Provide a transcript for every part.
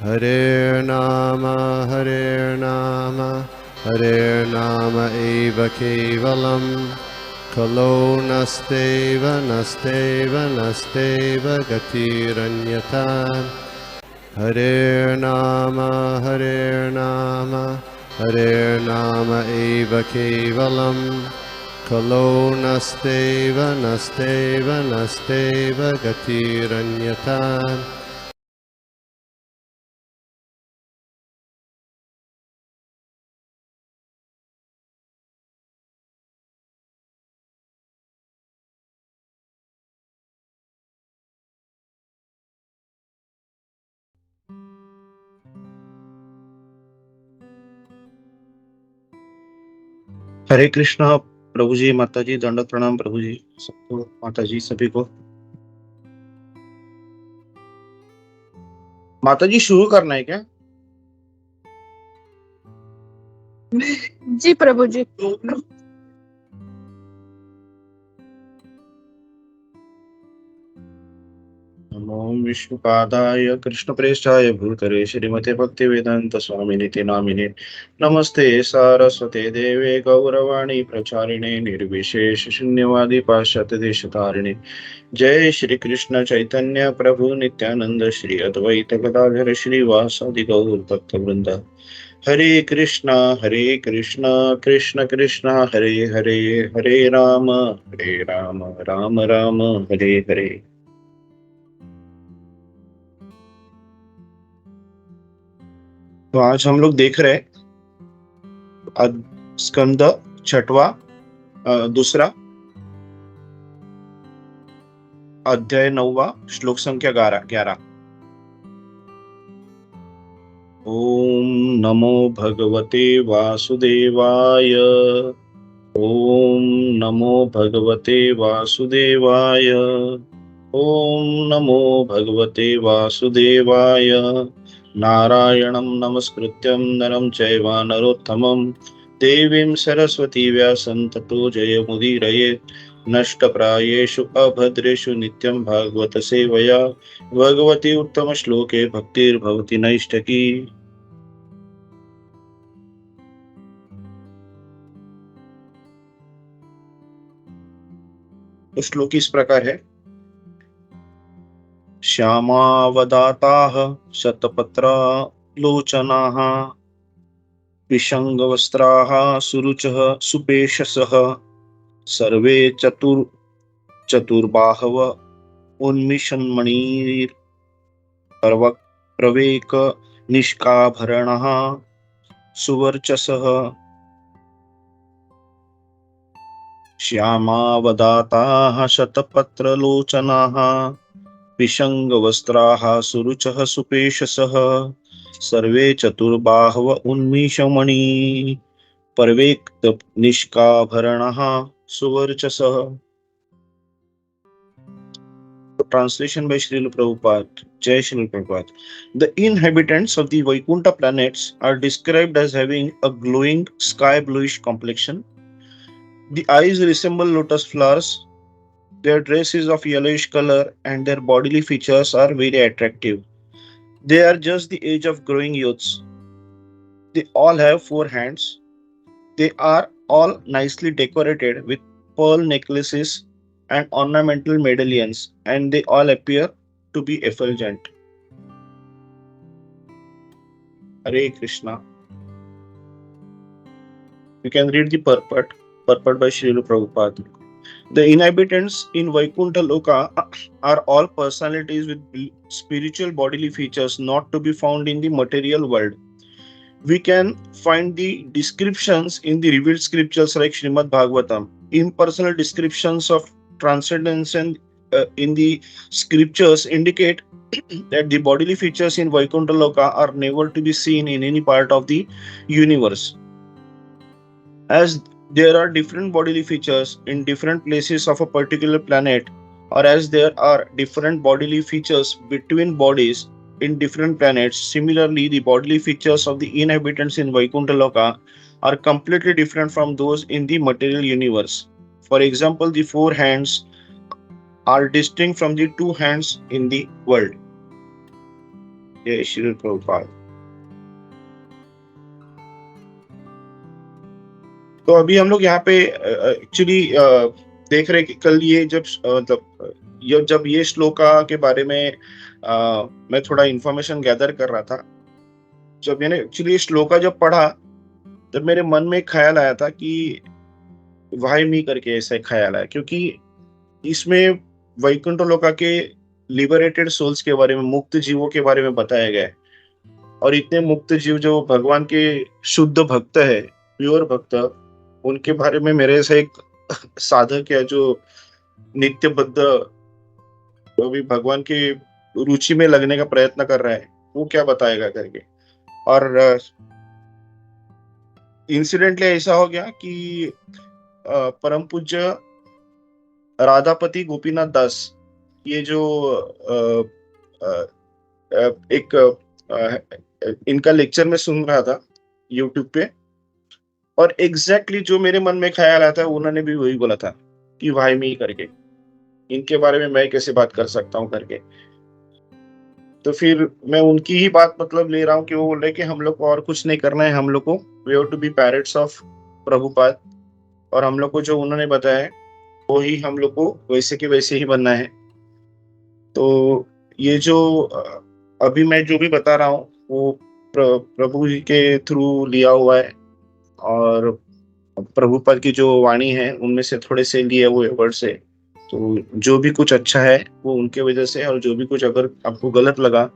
Hare Nama, Hare Nama eva kevalam, Kalo nasteva, nasteva, nasteva gatiranyata. Hare Nama, Hare Nama eva kevalam, Kalo nasteva, nasteva, nasteva gatiranyata. हरे कृष्णा प्रभु जी, माता जी, दंडवत प्रणाम प्रभु जी, सबको, माता जी, सभी को। माता जी शुरू करना है क्या? जी प्रभु जी। नमो विष्णुपादाय कृष्णप्रेष्ठाय भूतले श्रीमते भक्तिवेदांत स्वामिनिति नामिने नमस्ते सारस्वते देवे गौरवाणी प्रचारिणे निर्विशेष शून्यवादी पाश्चात्य देशतारिणे। जय श्री कृष्ण चैतन्य प्रभु नित्यानंद श्री अद्वैत गदाधर श्रीवासादि गौर भक्त वृंद। हरे कृष्णा कृष्ण कृष्ण हरे हरे, हरे राम राम राम हरे हरे। तो आज हम लोग देख रहे हैं स्कंद छठवा, दूसरा अध्याय 9, श्लोक संख्या 11। ओम नमो भगवते वासुदेवाय। ओम नमो भगवते वासुदेवाय। ओम नमो भगवते वासुदेवाय। नारायणं नमस्कृत्यं नरं चैव नरोत्तमं देवीं सरस्वती व्यासं ततो जयमुदीरयेत्। नष्टप्रायेषु अभद्रेषु नित्यं भागवत सेवया भगवती उत्तम श्लोके भक्तिर्भवति नैष्ठकी। तो श्लोक इस प्रकार है। श्यामावदाताः शतपत्रा लोचनाः विषङ्गवस्त्राः सुरुचः सुपेशसः सर्वे चतुर्बाहव उन्मिषन्मणिर्प्रवेक निष्काभरणः सुवर्चसः। श्यामावदाताः शतपत्रलोचनाः विषङ्गवस्त्राः सुरुचः सुपेशसः सर्वे चतुर्बाहव उन्मिषमणि परवेक्त निष्काभरणः सुवर्चसः। Translation by Srila Prabhupada. Jai Srila Prabhupada. The inhabitants of the Vaikuntha planets are described as having a glowing sky bluish complexion. The eyes resemble lotus flowers. Their dress is of yellowish color and their bodily features are very attractive. They are just the age of growing youths. They all have 4 hands. They are all nicely decorated with pearl necklaces and ornamental medallions, and they all appear to be effulgent. Hare Krishna. You can read the purport by Srila Prabhupada. The inhabitants in Vaikuntha Loka are all personalities with spiritual bodily features not to be found in the material world. We can find the descriptions in the revealed scriptures like Srimad Bhagavatam. Impersonal descriptions of transcendence in the scriptures indicate that the bodily features in Vaikuntha Loka are never to be seen in any part of the universe. As there are different bodily features in different places of a particular planet, or as there are different bodily features between bodies in different planets, similarly, the bodily features of the inhabitants in Vaikuntha Loka are completely different from those in the material universe. For example, the 4 hands are distinct from the 2 hands in the world. जय श्री प्रभुपाद। तो अभी हम लोग यहाँ पे actually देख रहे कि कल ये जब जब ये श्लोका के बारे में मैं थोड़ा इंफॉर्मेशन गैदर कर रहा था, जब मैंने एक्चुअली ये श्लोका जब पढ़ा तब मेरे मन में एक ख्याल आया था कि वाई मी करके ऐसा एक ख्याल आया, क्योंकि इसमें वैकुंठ लोका के लिबरेटेड सोल्स के बारे में, मुक्त जीवों के बारे में बताया गया है। और इतने मुक्त जीव जो भगवान के शुद्ध भक्त है, प्योर भक्त, उनके बारे में मेरे से एक साधक है जो नित्यबद्ध अभी भगवान की रुचि में लगने का प्रयत्न कर रहा है, वो क्या बताएगा करके। और इंसिडेंटली ऐसा हो गया कि परम पूज्य राधापति गोपीनाथ दास, ये जो एक इनका लेक्चर में सुन रहा था यूट्यूब पे, और एग्जैक्टली जो मेरे मन में ख्याल आया था उन्होंने भी वही बोला था कि वाई मी करके, इनके बारे में मैं कैसे बात कर सकता हूँ करके। तो फिर मैं उनकी ही बात मतलब ले रहा हूँ कि वो बोल रहे कि हम लोग को और कुछ नहीं करना है, हम लोग को we have to be parrots of Prabhupada, और हम लोग को जो उन्होंने बताया है वो ही हम लोग को वैसे के वैसे ही बनना है। तो ये जो अभी मैं जो भी बता रहा हूँ वो प्रभु जी के थ्रू लिया हुआ है, और प्रभुपाद की जो वाणी है उनमें से थोड़े से लिए हुए वर्ड से। तो जो भी कुछ अच्छा है वो उनके वजह से, और जो भी कुछ अगर आपको गलत लगा,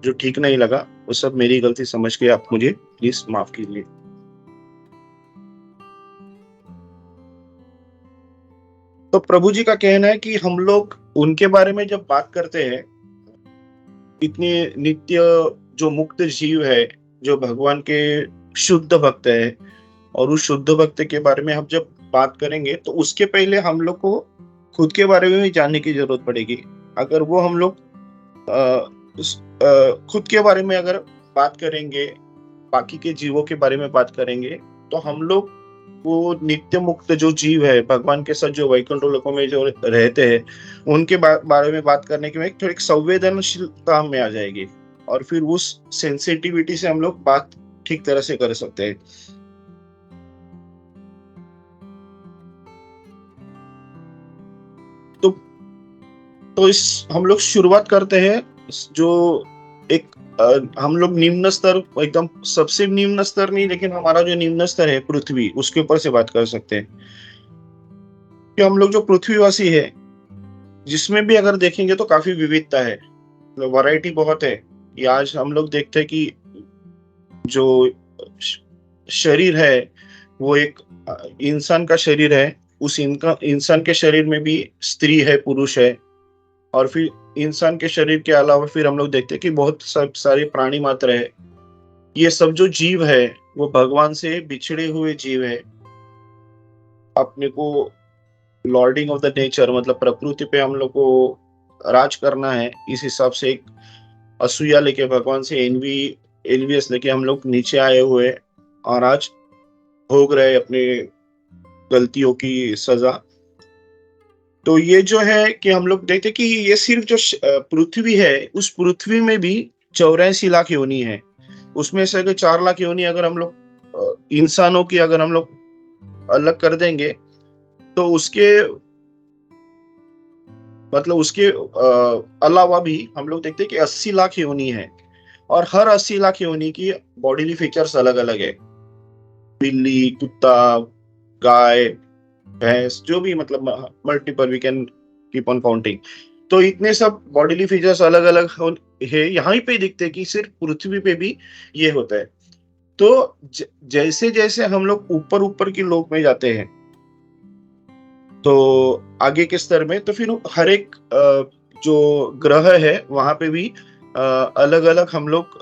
जो ठीक नहीं लगा, वो सब मेरी गलती समझ के आप मुझे प्लीज माफ कीजिए। तो प्रभु जी का कहना है कि हम लोग उनके बारे में जब बात करते हैं, इतने नित्य जो मुक्त जीव है, जो भगवान के शुद्ध भक्त है, और उस शुद्ध भक्त के बारे में हम जब बात करेंगे तो उसके पहले हम लोग को खुद के बारे में भी जानने की जरूरत पड़ेगी। अगर वो हम लोग खुद के बारे में अगर बात करेंगे, बाकी के जीवों के बारे में बात करेंगे, तो हम लोग वो नित्य मुक्त जो जीव है, भगवान के साथ जो वैकुंठ लोकों में जो रहते हैं, उनके बारे में बात करने के में थोड़ी संवेदनशीलता में आ जाएगी, और फिर उस सेंसिटिविटी से हम लोग बात ठीक तरह से कर सकते हैं। तो इस हम लोग शुरुआत करते हैं जो एक हम लोग निम्न स्तर, एकदम सबसे निम्न स्तर नहीं, लेकिन हमारा जो निम्न स्तर है पृथ्वी, उसके ऊपर से बात कर सकते हैं कि हम लोग जो पृथ्वीवासी है, जिसमें भी अगर देखेंगे तो काफी विविधता है, वैरायटी बहुत है। ये आज हम लोग देखते हैं कि जो शरीर है वो एक इंसान का शरीर है, उस इंसान के शरीर में भी स्त्री है, पुरुष है, और फिर इंसान के शरीर के अलावा फिर हम लोग देखते हैं कि बहुत सारे प्राणी मात्र है। ये सब जो जीव है वो भगवान से बिछड़े हुए जीव है। अपने को लॉर्डिंग ऑफ द नेचर, मतलब प्रकृति पे हम लोग को राज करना है, इस हिसाब से एक असूया लेके, भगवान से एनवीएस लेके हम लोग नीचे आए हुए, और आज भोग रहे अपनी गलतियों की सजा। तो ये जो है कि हम लोग देखते कि ये सिर्फ जो पृथ्वी है, उस पृथ्वी में भी 84 लाख योनि है। उसमें से अगर 4 लाख योनि अगर हम लोग इंसानों की अगर हम लोग अलग कर देंगे, तो उसके मतलब उसके अलावा भी हम लोग देखते हैं कि 80 लाख योनि है, और हर 80 लाख योनि की बॉडीली फीचर्स अलग अलग है। बिल्ली, कुत्ता, गाय, भैंस, जो भी मतलब multiple, we can keep on counting. तो इतने सब बॉडीली फीचर्स अलग अलग है, यहाँ पे दिखते कि सिर्फ पृथ्वी पे भी ये होता है। तो जैसे जैसे हम लोग ऊपर ऊपर के लोक में जाते हैं, तो आगे के स्तर में, तो फिर हर एक जो ग्रह है वहां पे भी अलग अलग हम लोग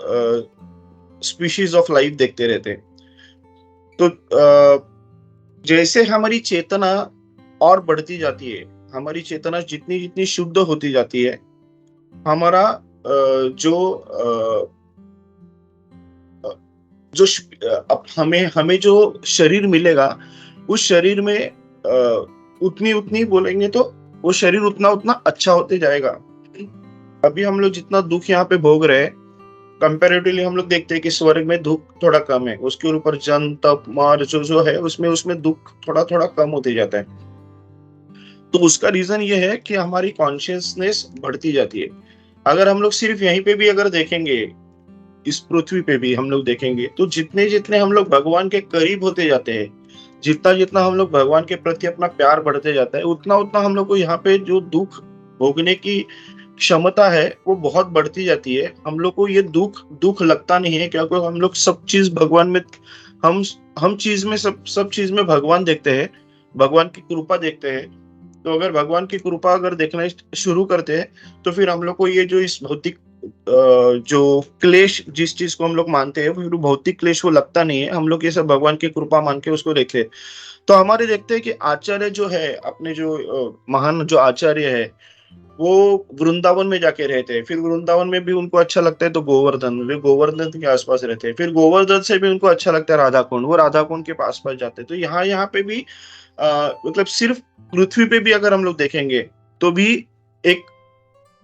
स्पीशीज ऑफ लाइफ देखते रहते हैं। तो जैसे हमारी चेतना और बढ़ती जाती है, हमारी चेतना जितनी जितनी शुद्ध होती जाती है, हमारा अब हमें जो शरीर मिलेगा, उस शरीर में उतनी उतनी बोलेंगे तो वो शरीर उतना उतना अच्छा होते जाएगा। अभी हम लोग जितना दुख यहाँ पे भोग रहे हैं, कंपैरेटिवली हम लोग देखते हैं कि स्वर्ग में दुख थोड़ा कम है, उसके ऊपर जन तप मार जो है उसमें उसमें दुख थोड़ा थोड़ा कम होते जाता है। तो उसका रीजन ये है कि हमारी कॉन्शियसनेस बढ़ती जाती है। अगर हम लोग सिर्फ यहीं पे भी अगर देखेंगे, इस पृथ्वी पे भी हम लोग देखेंगे, तो जितने जितने हम लोग भगवान के करीब होते जाते हैं, जितना जितना हम लोग भगवान के प्रति अपना प्यार बढ़ते जाता है, उतना उतना हम लोग को यहाँ पे जो दुख भोगने की क्षमता है वो बहुत बढ़ती जाती है। हम लोग को ये दुख दुख लगता नहीं है, क्योंकि हम लोग सब चीज भगवान में, हम हम चीज में सब चीज में भगवान देखते हैं, भगवान की कृपा देखते हैं। तो अगर भगवान की कृपा अगर देखना शुरू करते हैं, तो फिर हम लोग को ये जो इस भौतिक जो क्लेश जिस चीज को हम लोग मानते हैं, फिर वो भौतिक क्लेश वो लगता नहीं है। हम लोग ये सब भगवान की कृपा मान के उसको देखते हैं। तो हमारे देखते हैं कि आचार्य जो है, अपने जो महान जो आचार्य है, वो वृंदावन में जाके रहते हैं। फिर वृंदावन में भी उनको अच्छा लगता है तो गोवर्धन, वे गोवर्धन के आसपास रहते हैं। फिर गोवर्धन से भी उनको अच्छा लगता है राधा कुंड, वो राधा कुंड के पास पास जाते हैं। तो यहाँ यहाँ पे भी मतलब सिर्फ पृथ्वी पे भी अगर हम लोग देखेंगे तो भी एक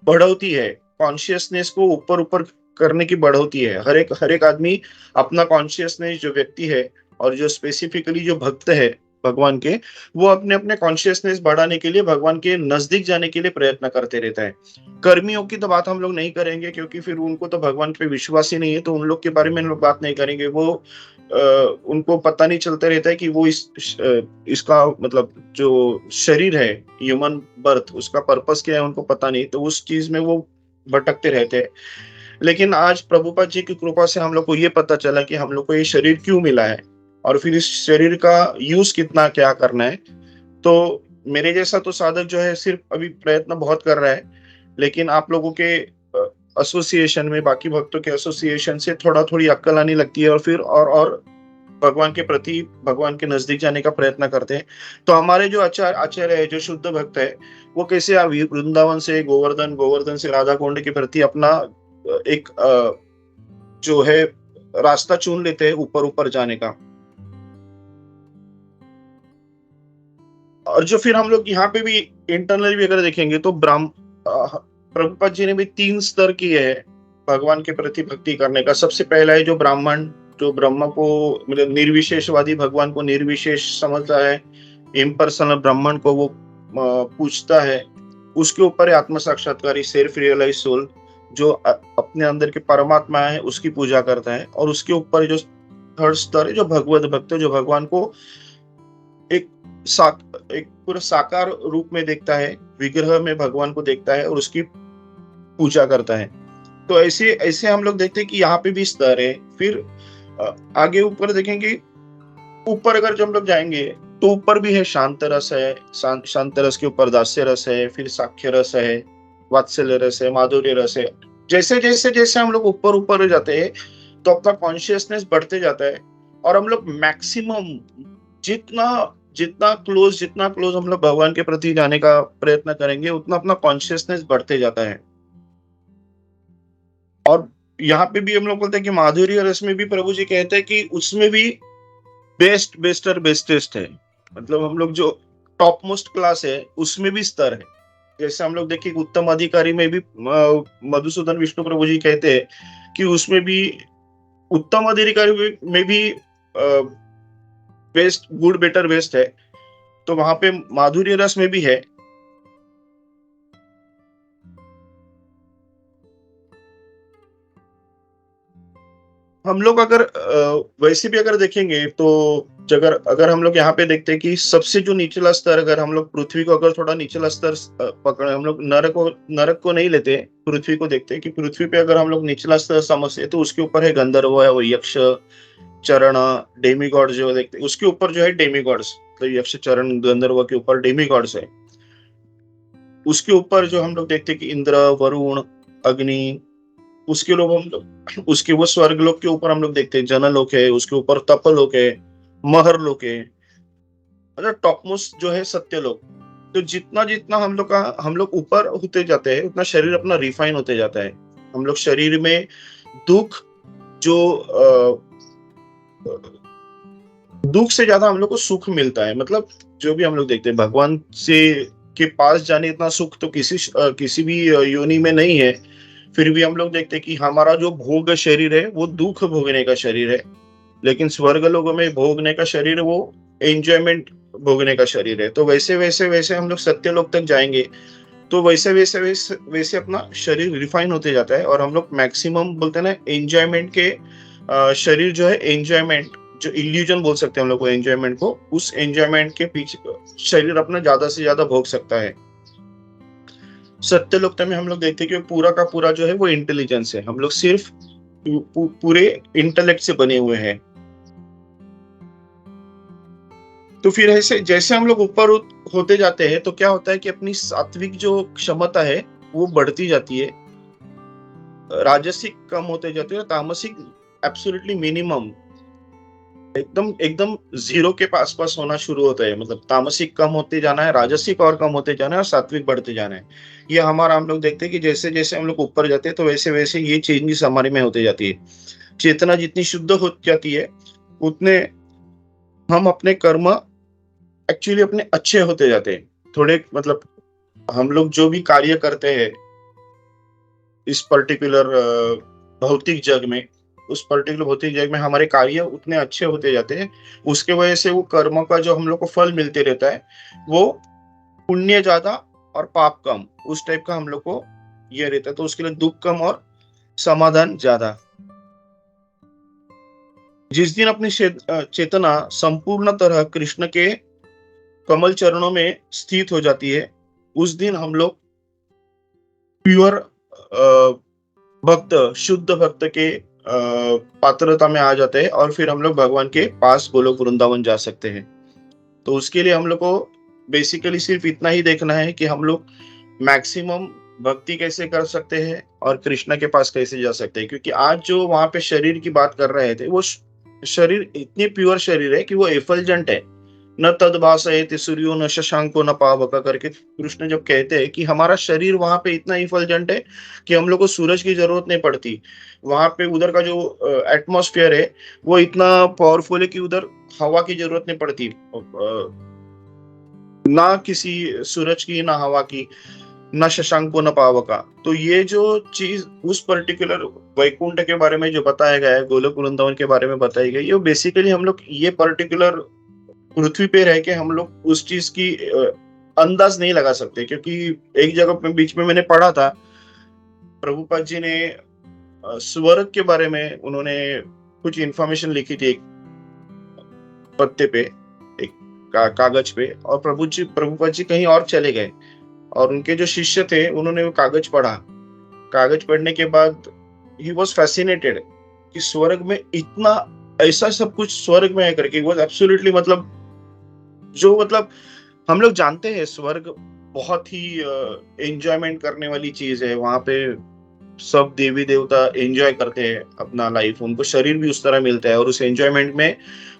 बढ़ोतरी है, कॉन्शियसनेस को ऊपर ऊपर करने की बढ़ोतरी है। हर एक आदमी अपना कॉन्शियसनेस, जो व्यक्ति है और जो स्पेसिफिकली जो भक्त है भगवान के, वो अपने अपने कॉन्शियसनेस बढ़ाने के लिए, भगवान के नजदीक जाने के लिए प्रयत्न करते रहता है। कर्मियों की तो बात हम लोग नहीं करेंगे, क्योंकि फिर उनको तो भगवान पे विश्वास ही नहीं है, तो उन लोग के बारे में हम लोग बात नहीं करेंगे। वो उनको पता नहीं चलता रहता है कि वो इसका मतलब जो शरीर है, ह्यूमन बर्थ, उसका पर्पस क्या है उनको पता नहीं, तो उस चीज में वो भटकते रहते हैं। लेकिन आज प्रभुपाद जी की कृपा से हम लोग को ये पता चला कि हम लोग को ये शरीर क्यों मिला है, और फिर इस शरीर का यूज कितना क्या करना है। तो मेरे जैसा तो साधक जो है सिर्फ अभी प्रयत्न बहुत कर रहा है, लेकिन आप लोगों के एसोसिएशन में, बाकी भक्तों के एसोसिएशन से थोड़ा थोड़ी अक्कल आने लगती है, और फिर और भगवान के प्रति, भगवान के नजदीक जाने का प्रयत्न करते हैं। तो हमारे जो आचार्य है, जो शुद्ध भक्त है, वो कैसे वृंदावन से गोवर्धन, गोवर्धन से राधा कुंड के प्रति अपना एक जो है रास्ता चुन लेते हैं ऊपर ऊपर जाने का। और जो फिर हम लोग यहाँ पे भी इंटरनली भी अगर देखेंगे तो प्रभुपाद जी ने भी 3 स्तर किए हैं भगवान के प्रति भक्ति करने का। सबसे पहला है जो ब्राह्मण, जो ब्रह्म को मतलब निर्विशेषवादी, भगवान को निर्विशेष समझता है, इम्पर्सनल ब्राह्मण को वो पूछता है। उसके ऊपर है आत्म साक्षात्कारी, सेल्फ रियलाइज सोल, जो अपने अंदर के परमात्मा है उसकी पूजा करता है। और उसके ऊपर जो थर्ड स्तर है जो भगवत भक्त, जो भगवान को एक पूरा साकार रूप में देखता है, विग्रह में भगवान को देखता है और उसकी पूजा करता है। तो ऐसे ऐसे हम लोग देखते हैं कि यहाँ पे भी स्तर है। फिर आगे ऊपर देखेंगे, ऊपर अगर जो हम लोग जाएंगे तो ऊपर भी है शांत रस है, शांत रस के ऊपर दास्य रस है, फिर साख्य रस है, वात्सल्य रस है, माधुर्य रस है। जैसे जैसे जैसे हम लोग ऊपर ऊपर जाते हैं तो अपना कॉन्शियसनेस बढ़ते जाता है, और हम लोग मैक्सिमम जितना जितना क्लोज हम लोग भगवान के प्रति जाने का प्रयत्न करेंगे, उतना अपना कॉन्शियसनेस बढ़ते जाता है। और यहाँ पे भी हम लोग बोलते हैं कि माधुर्य रस में भी प्रभु जी कहते हैं कि उसमें भी बेस्टेस्ट है। मतलब हम लोग जो टॉप मोस्ट क्लास है उसमें भी स्तर है। जैसे हम लोग देखिए उत्तम अधिकारी में भी मधुसूदन विष्णु प्रभु जी कहते हैं कि उसमें भी, उत्तम अधिकारी में भी बेस्ट, गुड, बेटर, बेस्ट है। तो वहां पे माधुर्य रस में भी है। हम लोग अगर वैसे भी अगर देखेंगे तो अगर हम लोग यहाँ पे देखते हैं कि सबसे जो निचला स्तर, अगर हम लोग पृथ्वी को अगर थोड़ा निचला स्तर पकड़े, हम लोग नरक को नहीं लेते, पृथ्वी को देखते हैं कि पृथ्वी पे अगर हम लोग निचला स्तर समझते तो उसके ऊपर है गंधर्व है, वो यक्ष, चरण, डेमीगॉड जो देखते, उसके ऊपर जो है डेमीगॉड्स, तो यक्ष, चरण, गंधर्व के ऊपर डेमीगॉड्स है। उसके ऊपर जो हम लोग देखते हैं कि इंद्र, वरुण, अग्नि, उसके लोग हम लोग, उसके वो स्वर्ग लोक के ऊपर हम लोग देखते हैं जनलोक है, उसके ऊपर तपलोक है, महर लोक है, मतलब टॉप मोस्ट जो है सत्यलोक। तो जितना जितना हम लोग ऊपर होते जाते हैं, उतना शरीर अपना रिफाइन होते जाता है। हम लोग शरीर में दुख, जो दुख से ज्यादा हम लोग को सुख मिलता है। मतलब जो भी हम लोग देखते हैं, भगवान से के पास जाने इतना सुख तो किसी भी योनि में नहीं है। फिर भी हम लोग देखते हैं कि हमारा जो भोग शरीर है वो दुख भोगने का शरीर है, लेकिन स्वर्ग लोगों में भोगने का शरीर वो एंजॉयमेंट भोगने का शरीर है। तो वैसे वैसे वैसे हम लोग सत्य लोक तक जाएंगे, तो वैसे वैसे वैसे वैसे अपना शरीर रिफाइन होते जाता है, और हम लोग मैक्सिमम बोलते हैं ना एंजॉयमेंट के शरीर जो है एंजॉयमेंट, जो इल्यूजन बोल सकते हैं हम लोग को एंजॉयमेंट को, उस एंजॉयमेंट के पीछे शरीर अपना ज्यादा से ज्यादा भोग सकता है। सत्य लोकता में हम लोग देखते हैं कि पूरा का पूरा जो है वो इंटेलिजेंस है, हम लोग सिर्फ पूरे इंटेलेक्ट से बने हुए हैं। तो फिर ऐसे जैसे हम लोग ऊपर होते जाते हैं तो क्या होता है कि अपनी सात्विक जो क्षमता है वो बढ़ती जाती है, राजसिक कम होते जाते हैं, तामसिक एब्सोल्युटली मिनिमम एकदम एकदम जीरो के पास पास होना शुरू होता है। मतलब तामसिक कम होते जाना है, राजसिक और कम होते जाना है, और सात्विक बढ़ते जाना है। ये हमारा हम लोग देखते हैं कि जैसे जैसे हम लोग ऊपर जाते हैं तो वैसे वैसे ये चेंजेस हमारे में होते जाती है। चेतना जितनी शुद्ध हो जाती है उतने हम अपने कर्म एक्चुअली अपने अच्छे होते जाते हैं। थोड़े मतलब हम लोग जो भी कार्य करते हैं इस पर्टिकुलर भौतिक जग में, उस पर्टिकुलर भौतिक जग में हमारे कार्य उतने अच्छे होते जाते हैं, उसके वजह से वो कर्म का जो हम लोग को फल मिलते रहता है वो पुण्य ज्यादा और पाप कम, उस टाइप का हम लोग को ये रहता है। तो उसके लिए दुख कम और समाधान ज्यादा। जिस दिन अपनी चेतना संपूर्ण तरह कृष्ण के कमल चरणों में स्थित हो जाती है, उस दिन हम लोग प्योर भक्त, शुद्ध भक्त के पात्रता में आ जाते हैं, और फिर हम लोग भगवान के पास गोलोक वृंदावन जा सकते हैं। तो उसके लिए हम लोग को बेसिकली सिर्फ इतना ही देखना है कि हम लोग मैक्सिमम भक्ति कैसे कर सकते हैं और कृष्णा के पास कैसे जा सकते हैं। क्योंकि आज जो वहां पे शरीर की बात कर रहे थे, वो शरीर इतनी प्योर शरीर है कि वो एफलजेंट है। न तद भासयति सूर्यो न शशांको न पावक करके कृष्ण जब कहते हैं कि हमारा शरीर वहां पे इतना इफलजेंट है कि हम लोग को सूरज की जरूरत नहीं पड़ती। वहां पे उधर का जो एटमॉस्फेयर है वो इतना पावरफुल है कि उधर हवा की जरूरत नहीं पड़ती, ना किसी सूरज की, ना हवा की, न शशांको न पावका। तो ये जो चीज उस पर्टिकुलर वैकुंठ के बारे में जो बताया गया है, गोलोक वृंदावन के बारे में बताई गई, ये बेसिकली हम लोग ये पर्टिकुलर पृथ्वी पे रह के हम लोग उस चीज की अंदाज नहीं लगा सकते। क्योंकि एक जगह पे बीच में मैंने पढ़ा था, प्रभुपाद जी ने स्वर्ग के बारे में उन्होंने कुछ इंफॉर्मेशन लिखी थी एक पत्ते पे, एक कागज पे, और प्रभुपाद जी कहीं और चले गए, और उनके जो शिष्य थे उन्होंने वो कागज पढ़ा। कागज पढ़ने के बाद ही वॉज फैसिनेटेड कि स्वर्ग में इतना ऐसा सब कुछ स्वर्ग में है करके। वो एब्सोल्युटली मतलब जो मतलब हम लोग जानते हैं स्वर्ग बहुत ही एंजॉयमेंट करने वाली चीज है। वहां पे सब देवी देवता एंजॉय करते हैं अपना लाइफ, उनको शरीर भी उस तरह मिलता है, और उस एंजॉयमेंट में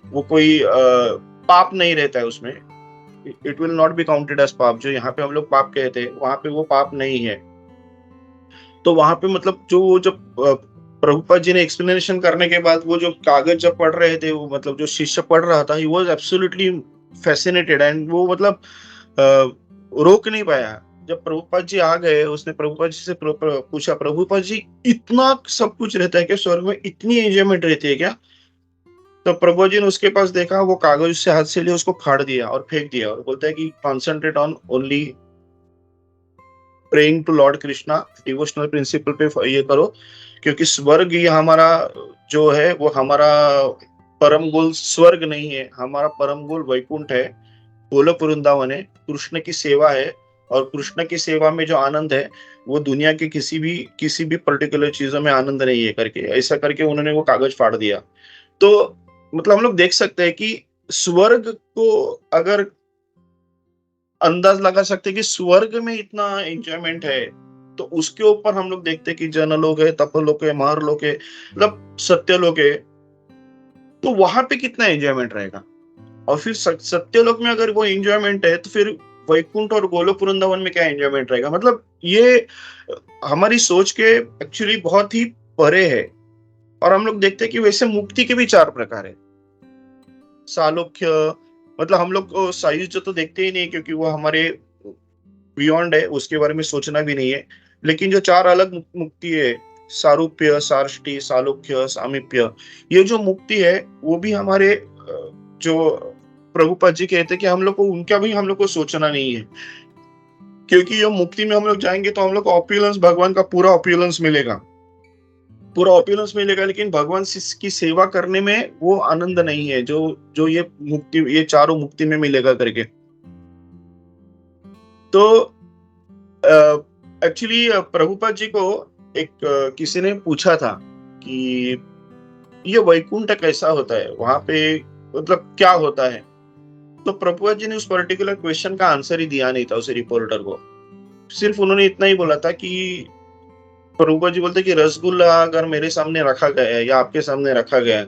वो कोई पाप नहीं रहता है उसमें। It will not be counted as पाप। जो यहाँ पे हम लोग पाप कहते हैं वहां पे वो पाप नहीं है। तो वहां पे मतलब जो जब प्रभुपाद जी ने एक्सप्लेनेशन करने के बाद वो जो कागज जब पढ़ रहे थे, वो मतलब जो शिष्य पढ़ रहा था, he was absolutely fascinated, and वो मतलब रोक नहीं पाया। जब प्रभुपाद जी आ गए, उसने प्रभुपाद जी से पूछा, प्रभुपाद जी इतना सब कुछ रहता है क्या स्वर्ग में, इतनी एंजॉयमेंट रहती है क्या? तो प्रभु जी ने उसके पास देखा, वो कागज उससे हाथ से लिया, उसको फाड़ दिया और फेंक दिया, और बोलता है कि concentrate on only praying to lord Krishna, devotional principle पे ये करो, क्योंकि स्वर्ग ये हमारा जो है वो हमारा परम गोल स्वर्ग नहीं है, हमारा परम गोल वैकुंठ है, गोलोक वृंदावन है, कृष्ण की सेवा है। और कृष्ण की सेवा में जो आनंद है वो दुनिया के किसी भी पर्टिकुलर चीजों में आनंद नहीं है करके, ऐसा करके उन्होंने वो कागज फाड़ दिया। तो मतलब हम लोग देख सकते हैं कि स्वर्ग को अगर अंदाज लगा सकते हैं कि स्वर्ग में इतना एंजॉयमेंट है, तो उसके ऊपर हम लोग देखते हैं कि जनलोक है, तपलोक है, महरलोक है, मतलब सत्यलोक है, तो वहां पे कितना एंजॉयमेंट रहेगा। और फिर सत्यलोक में अगर वो एंजॉयमेंट है तो फिर वैकुंठ और गोलोक वृंदावन में क्या एंजॉयमेंट रहेगा। मतलब ये हमारी सोच के एक्चुअली बहुत ही परे है। और हम लोग देखते हैं कि वैसे मुक्ति के भी 4 प्रकार है। सालोक्य, मतलब हम लोग सायुज्य तो देखते ही नहीं, क्योंकि वो हमारे बियॉन्ड है, उसके बारे में सोचना भी नहीं है। लेकिन जो चार अलग मुक्ति है, सारूप्य, सार्ष्टी, सालोक्य, सामीप्य, ये जो मुक्ति है वो भी हमारे जो प्रभुपाद जी कहते हैं कि हम लोग को उनका भी हम लोग को सोचना नहीं है, क्योंकि ये मुक्ति में हम लोग जाएंगे तो हम लोग को ऑप्युलेंस, भगवान का पूरा ऑप्युलेंस मिलेगा, पूरा ऑप्युलेंस मिलेगा, लेकिन भगवान की सेवा करने में वो आनंद नहीं है जो जो ये मुक्ति, ये चारों मुक्ति में मिलेगा करके। तो एक्चुअली प्रभुपाद जी को एक किसी ने पूछा था कि ये वैकुंठ कैसा होता है, वहां पे मतलब क्या होता है। तो प्रभुपाद जी ने उस पर्टिकुलर क्वेश्चन का आंसर ही दिया नहीं था उस रिपोर्टर को, सिर्फ उन्होंने इतना ही बोला था कि प्रभुपाद जी बोलते कि रसगुल्ला अगर मेरे सामने रखा गया है या आपके सामने रखा गया है,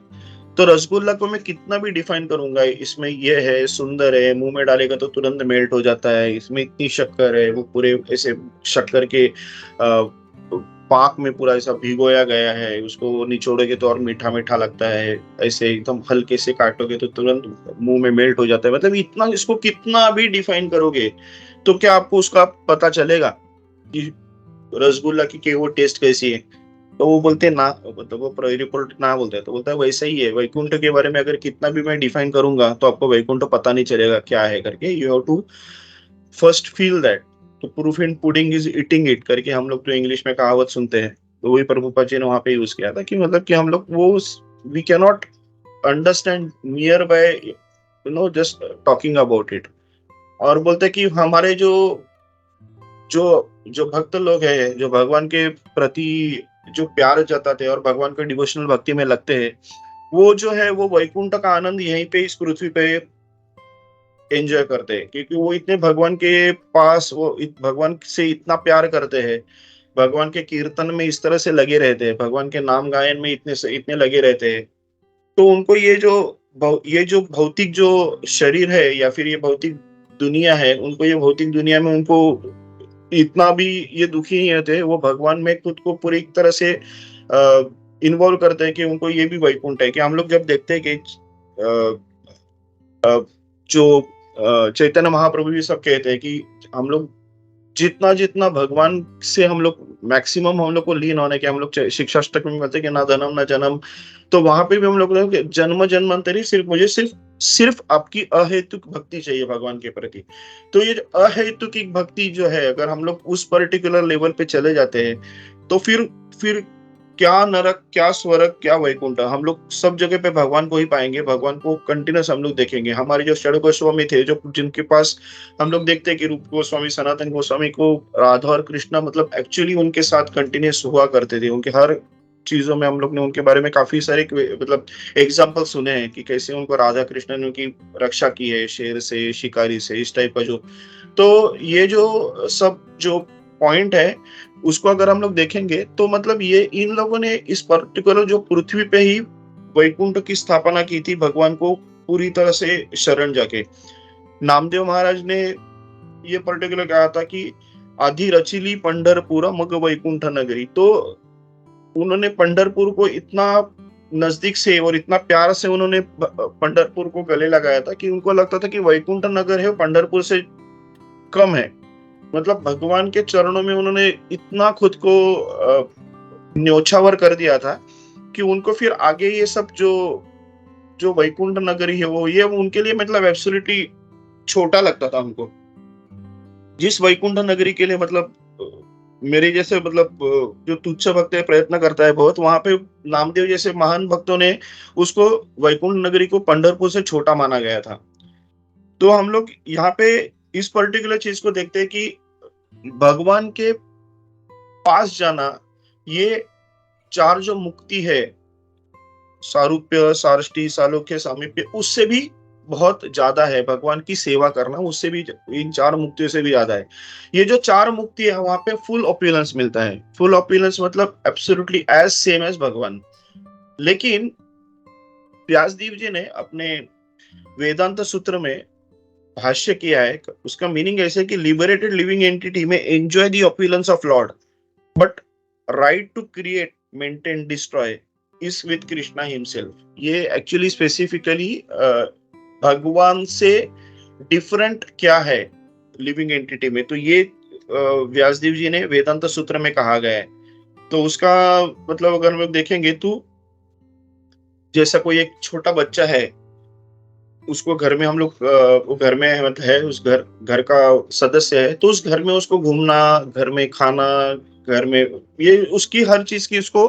तो रसगुल्ला को मैं कितना भी डिफाइन करूंगा, इसमें ये है, सुंदर है, मुंह में डालेगा तो तुरंत मेल्ट हो जाता है, इसमें इतनी शक्कर है, वो पूरे ऐसे शक्कर के पाक में पूरा ऐसा भिगोया गया है, उसको निचोड़ोगे तो और मीठा मीठा लगता है, ऐसे एकदम हल्के से काटोगे तो तुरंत मुंह में मेल्ट हो जाता है। मतलब इतना, इसको कितना भी डिफाइन करोगे तो क्या आपको उसका पता चलेगा कि रसगुल्ला की वो टेस्ट कैसी है। तो वो बोलते ना, मतलब वो रिपोर्ट ना बोलते हैं, तो बोलता है वैसा ही है, वैकुंठ के बारे में अगर कितना भी मैं डिफाइन करूंगा तो आपको वैकुंठ पता नहीं चलेगा क्या है करके। You have to first feel that, तो proof in pudding is eating it करके हम लोग तो इंग्लिश में कहावत सुनते हैं, तो वही प्रभुपाद जी ने वहां पे यूज किया था कि मतलब कि हम लोग वो we can not understand near by just talking about it. और बोलते कि हमारे जो जो जो भक्त लोग हैं, जो भगवान के प्रति जो प्यार जताते हैं और भगवान को डिवोशनल भक्ति में लगते हैं, वो जो है वो वैकुंठ का आनंद यहीं पे इस पृथ्वी पे एंजॉय करते हैं, क्योंकि वो इतने भगवान के पास, वो भगवान से इतना प्यार करते हैं, भगवान के कीर्तन में इस तरह से लगे रहते हैं, भगवान के नाम गायन में इतने से इतने लगे रहते हैं। तो उनको ये जो भौतिक जो शरीर है या फिर ये भौतिक दुनिया है, उनको ये भौतिक दुनिया में उनको इतना भी ये दुखी नहीं होते, वो भगवान में खुद को पूरी तरह से इन्वॉल्व करते हैं कि उनको ये भी वैकुंठ है। कि हम लोग जब देखते हैं कि जो चैतन्य महाप्रभु भी सब कहते हैं कि हम लोग जितना जितना भगवान से हम लोग मैक्सिमम हम लोग को लीन होने के, हम लोग शिक्षाष्टक में कहते हैं कि ना धनम ना जन्म, तो वहां पे भी हम लोग जन्म जन्मांतरी सिर्फ मुझे सिर्फ आपकी अहेतुक भक्ति चाहिए भगवान के प्रति। तो ये अहेतुक भक्ति जो है, अगर हम लोग उस पर्टिकुलर लेवल पे चले जाते हैं तो फिर क्या नरक, क्या स्वर्ग, क्या वैकुंठ, हम लोग सब जगह पे भगवान को ही पाएंगे, भगवान को कंटिन्यूस हम लोग देखेंगे। हमारे जो षड गोस्वामी थे, जो जिनके पास हम लोग देखते हैं कि रूप गोस्वामी, सनातन गोस्वामी को राधा और कृष्णा मतलब एक्चुअली उनके साथ कंटिन्यूस हुआ करते थे, उनके हर चीजों में हम लोग ने उनके बारे में काफी सारे मतलब एग्जाम्पल सुने हैं कि कैसे उनको राधा कृष्ण ने उनकी रक्षा की है, शेर से, शिकारी से, इस टाइप का जो। तो ये जो सब जो पॉइंट है उसको अगर हम लोग देखेंगे तो मतलब ये इन लोगों ने इस पर्टिकुलर जो पृथ्वी पे ही वैकुंठ की स्थापना की थी, भगवान को पूरी तरह से शरण जाके। नामदेव महाराज ने ये पर्टिकुलर कहा था कि आधी रचिली पंढरपुर मग वैकुंठ नगरी। तो उन्होंने पंढरपुर को इतना नजदीक से और इतना प्यार से उन्होंने पंढरपुर को गले लगाया था कि उनको लगता था कि वैकुंठ नगर है पंढरपुर से कम है। मतलब भगवान के चरणों में उन्होंने इतना खुद को न्योछावर कर दिया था कि उनको फिर आगे ये सब जो वैकुंठ नगरी है वो ये उनके लिए मतलब एब्सोल्युटली छोटा लगता था उनको। जिस वैकुंठ नगरी के लिए मतलब मेरे जैसे मतलब जो तुच्छ भक्त प्रयत्न करता है बहुत, वहां पे नामदेव जैसे महान भक्तों ने उसको वैकुंठ नगरी को पंढरपुर से छोटा माना गया था। तो हम लोग यहाँ पे इस पर्टिकुलर चीज को देखते हैं कि भगवान के पास जाना, ये चार जो मुक्ति है, सारूप्य, सार्ष्टी, सालोक्य, सामीप्य, उससे भी बहुत ज्यादा है। भगवान की सेवा करना उससे भी, इन चार मुक्तियों से भी ज्यादा है। ये जो चार मुक्ति है वहां पे फुल ऑप्युलेंस मिलता है। फुल ऑप्युलेंस मतलब एब्सोल्युटली एज सेम एज भगवान। लेकिन व्यासदेव जी ने अपने वेदांत सूत्र में भाष्य किया है, उसका मीनिंग ऐसे कि लिबरेटेड लिविंग एंटिटी में enjoy the opulence of lord, but right to create, maintain, destroy is with Krishna himself. ये एक्चुअली स्पेसिफिकली भगवान से डिफरेंट क्या है लिविंग एंटिटी में, तो ये व्यासदेव जी ने वेदांत सूत्र में कहा गया है। तो उसका मतलब अगर हम लोग देखेंगे तो जैसा कोई एक छोटा बच्चा है, उसको घर में हम लोग वो घर में मतलब है, उस घर का सदस्य है, तो उस घर में उसको घूमना, घर में खाना, घर में ये उसकी हर चीज की उसको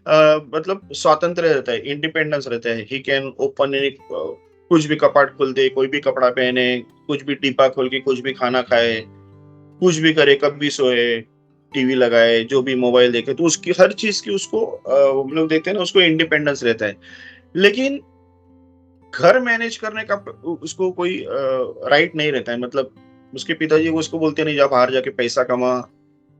मतलब स्वातंत्र रहता है, इंडिपेंडेंस रहता है। ही कैन ओपन कुछ भी कपाट खोल दे, कोई भी कपड़ा पहने, कुछ भी डिब्बा खोल के कुछ भी खाना खाए, कुछ भी करे, कब भी सोए, टीवी लगाए, जो भी मोबाइल देखे, तो उसकी हर चीज की उसको हम लोग देखते हैं ना, उसको इंडिपेंडेंस रहता है। लेकिन घर मैनेज करने का उसको कोई राइट नहीं रहता है। मतलब उसके पिताजी उसको बोलते नहीं, जा बाहर जाके पैसा कमा,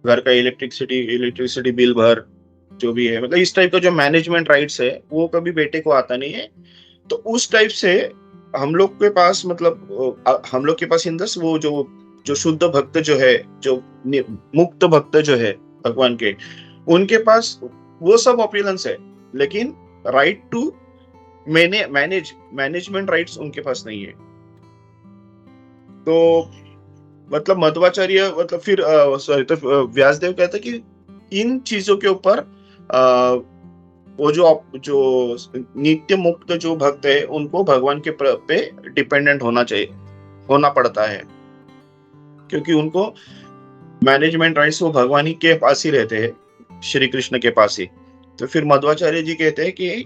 घर का इलेक्ट्रिसिटी बिल भर, जो भी है, मतलब इस टाइप का जो मैनेजमेंट राइट्स है वो कभी बेटे को आता नहीं है। तो उस टाइप से हम लोग के पास मतलब हम लोग के पास इन दस वो जो जो शुद्ध भक्त जो है, जो मुक्त भक्त जो है भगवान के, उनके पास वो सब ऑप्शंस है, लेकिन राइट टू मैनेजमेंट राइट्स उनके पास नहीं है। तो मतलब मध्वाचार्य मतलब फिर सॉरी, तो व्यासदेव कहते हैं कि इन चीजों के ऊपर वो जो नित्य मुक्त जो भक्त है, उनको भगवान के पे डिपेंडेंट होना पड़ता है, क्योंकि उनको मैनेजमेंट राइट्स वो भगवान ही के पास ही रहते हैं, श्री कृष्ण के पास ही। तो फिर मध्वाचार्य जी कहते हैं कि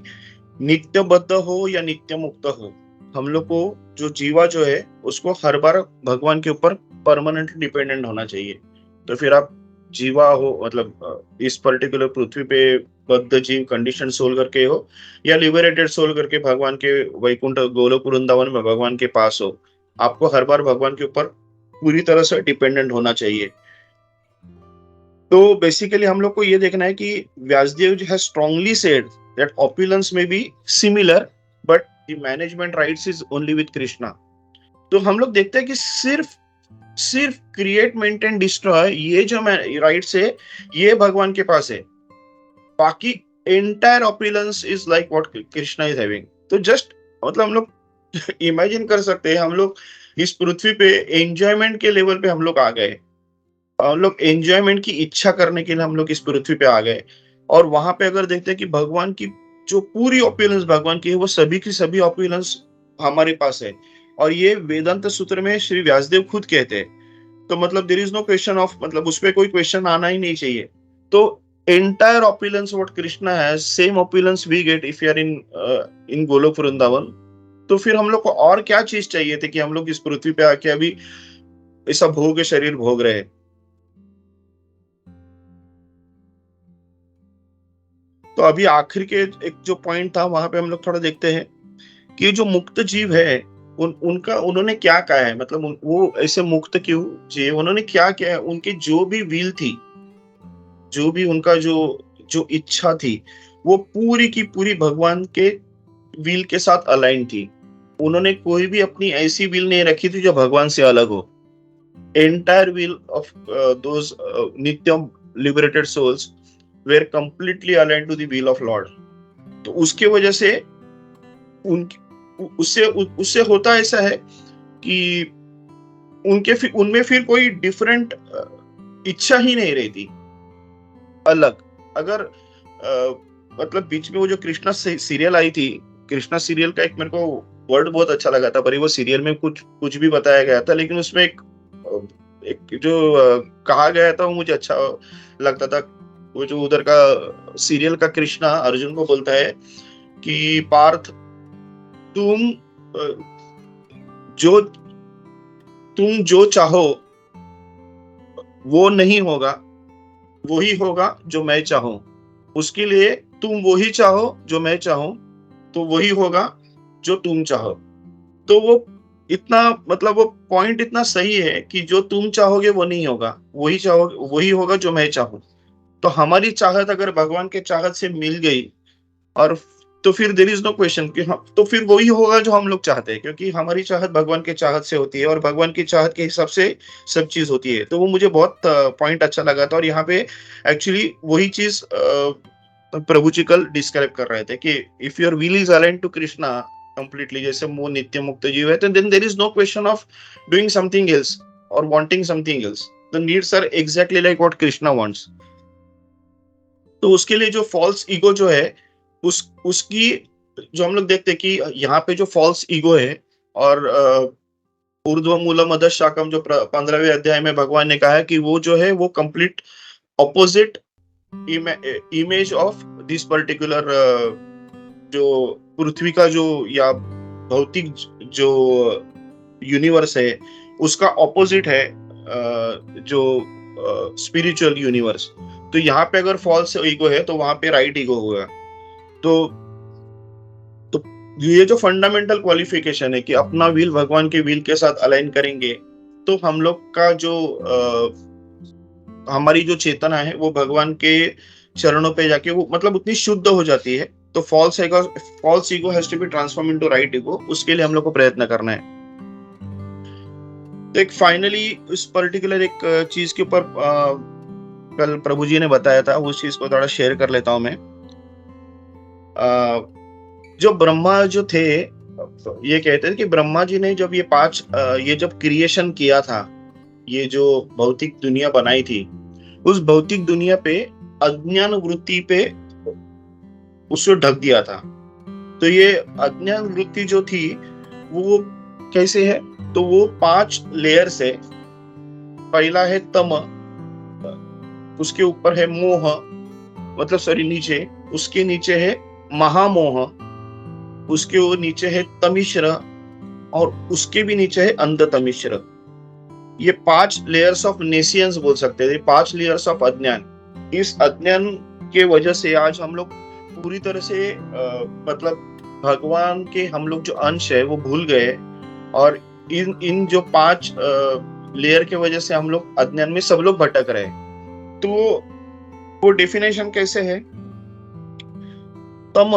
नित्य बद्ध हो या नित्य मुक्त हो, हम लोग को जो जीवा जो है उसको हर बार भगवान के ऊपर परमानेंटली डिपेंडेंट होना चाहिए। तो फिर आप जीवा हो मतलब इस पर्टिकुलर पृथ्वी पे बद्ध जीव कंडीशन सोल करके हो, या लिबरेटेड सोल करके भगवान के वैकुंठ गोलोक वृंदावन में भगवान के पास हो, आपको हर बार भगवान के ऊपर पूरी तरह से डिपेंडेंट होना चाहिए। तो बेसिकली हम लोग को ये देखना है कि Vyasadev ji has strongly said that opulence may be similar but the management rights is only with Krishna. तो हम लोग देखते हैं कि सिर्फ क्रिएट मेंटेन डिस्ट्रॉय ये जो राइट्स है ये भगवान के पास है, बाकी entire opulence is like what Krishna is having. तो जस्ट मतलब हम लोग इमेजिन कर सकते हैं, हम लोग इस पृथ्वी पे एंजॉयमेंट के लेवल पे हम लोग आ गए, हम लोग एंजॉयमेंट की इच्छा करने के लिए हम लोग इस पृथ्वी पे आ गए, और वहां पे अगर देखते हैं कि भगवान की जो पूरी ऑप्युलेंस भगवान की है, वो सभी की सभी ऑप्युलेंस हमारे पास है, और ये वेदांत सूत्र में श्री व्यासदेव खुद कहते हैं। तो मतलब there is no question of, मतलब उस पर कोई क्वेश्चन आना ही नहीं चाहिए। तो entire opulence what Krishna has, same opulence we get if you are in Goloka Vrindavan. तो फिर हम लोग को और क्या चीज चाहिए थे कि हम लोग इस पृथ्वी पे आके अभी ऐसा भोग शरीर भोग रहे हैं। तो अभी आखिर के एक जो पॉइंट था वहां पे हम लोग थोड़ा देखते हैं कि जो मुक्त जीव है उनका उन्होंने क्या कहा है, मतलब वो ऐसे मुक्त क्यों जीव, उन्होंने क्या किया है, उनकी जो भी विल थी, जो भी उनका जो इच्छा थी, वो पूरी की पूरी भगवान के विल के साथ अलाइन थी। उन्होंने कोई भी अपनी ऐसी विल नहीं रखी थी जो भगवान से अलग हो। एंटायर विल ऑफ दोज नित्यम liberated souls were completely align to the will of lord. तो उसके वजह से उससे होता ऐसा है कि उनमें फिर कोई डिफरेंट इच्छा ही नहीं रहती अलग। अगर मतलब बीच में वो जो कृष्णा सीरियल आई थी, कृष्णा सीरियल का एक मेरे को वर्ड बहुत अच्छा लगा था, पर वो सीरियल में कुछ भी बताया गया था, लेकिन उसमें एक जो कहा गया था वो मुझे अच्छा लगता था। वो जो उधर का सीरियल का कृष्णा अर्जुन को बोलता है कि पार्थ तुम जो चाहो वो नहीं होगा, वही होगा जो मैं चाहूं। उसके लिए तुम वही चाहो जो मैं चाहूं, तो वही होगा जो तुम चाहो। तो वो इतना मतलब वो पॉइंट इतना सही है कि जो तुम चाहोगे वो नहीं होगा, वही चाहोगे वही होगा जो मैं चाहूं। तो हमारी चाहत अगर भगवान के चाहत से मिल गई, और तो फिर देयर इज नो क्वेश्चन कि तो फिर वही होगा जो हम लोग चाहते हैं, क्योंकि हमारी चाहत भगवान के चाहत से होती है और भगवान की चाहत के हिसाब से सब चीज होती है। तो वो मुझे बहुत पॉइंट अच्छा लगा था, और यहाँ पे एक्चुअली वही चीज प्रभु जी कल डिस्क्राइब कर रहे थे कि if your will is align to Krishna completely, जैसे वो नित्य मुक्त जीव है, तो then there is no question of doing something else और wanting something else. The needs are exactly like what Krishna wants. तो उसके लिए जो फॉल्स ईगो जो है उसकी जो हम लोग देखते हैं कि यहाँ पे जो फॉल्स ईगो है, और ऊर्ध्व मूलम अधः शाखम जो 15वें अध्याय में भगवान ने कहा है कि वो जो है वो complete opposite image of this particular जो पृथ्वी का जो या भौतिक जो यूनिवर्स है उसका ऑपोजिट है जो स्पिरिचुअल यूनिवर्स। तो यहाँ पे अगर फॉल्स ईगो है तो वहां पे राइट ईगो होगा। तो ये जो फंडामेंटल क्वालिफिकेशन है कि अपना विल भगवान के विल के साथ अलाइन करेंगे तो हम लोग का जो हमारी जो चेतना है वो भगवान के चरणों पे जाके वो मतलब उतनी शुद्ध हो जाती है। तो false ego has to be transform into right ego, उसके लिए हम लोग को प्रयत्न करना है। तो एक फाइनली इस पर्टिकुलर एक चीज के ऊपर कल प्रभु जी ने बताया था, उस चीज को थोड़ा शेयर कर लेता हूं मैं। जो ब्रह्मा जो थे ये कहते हैं कि ब्रह्मा जी ने जब ये जब क्रिएशन किया था, ये जो भौतिक दुनिया बनाई थी, उस भौतिक दुनिया पे अज्ञान वृत्ति पे उसको ढक दिया था। तो ये अज्ञान वृत्ति जो थी वो कैसे है, तो वो 5 लेयर्स है। पहला है तम, उसके ऊपर है मोह, मतलब सॉरी नीचे, उसके नीचे है महामोह, उसके नीचे है तमिश्र, और उसके भी नीचे है अंध तमिश्र। ये 5 लेयर्स ऑफ नेसियंस बोल सकते हैं, 5 लेयर्स ऑफ अज्ञान। इस अज्ञान के वजह से आज हम लोग पूरी तरह से मतलब भगवान के हम लोग जो अंश है वो भूल गए, और इन जो 5 लेयर के वजह से हम लोग अज्ञान में सब लोग भटक रहे। तो वो डेफिनेशन कैसे है, तम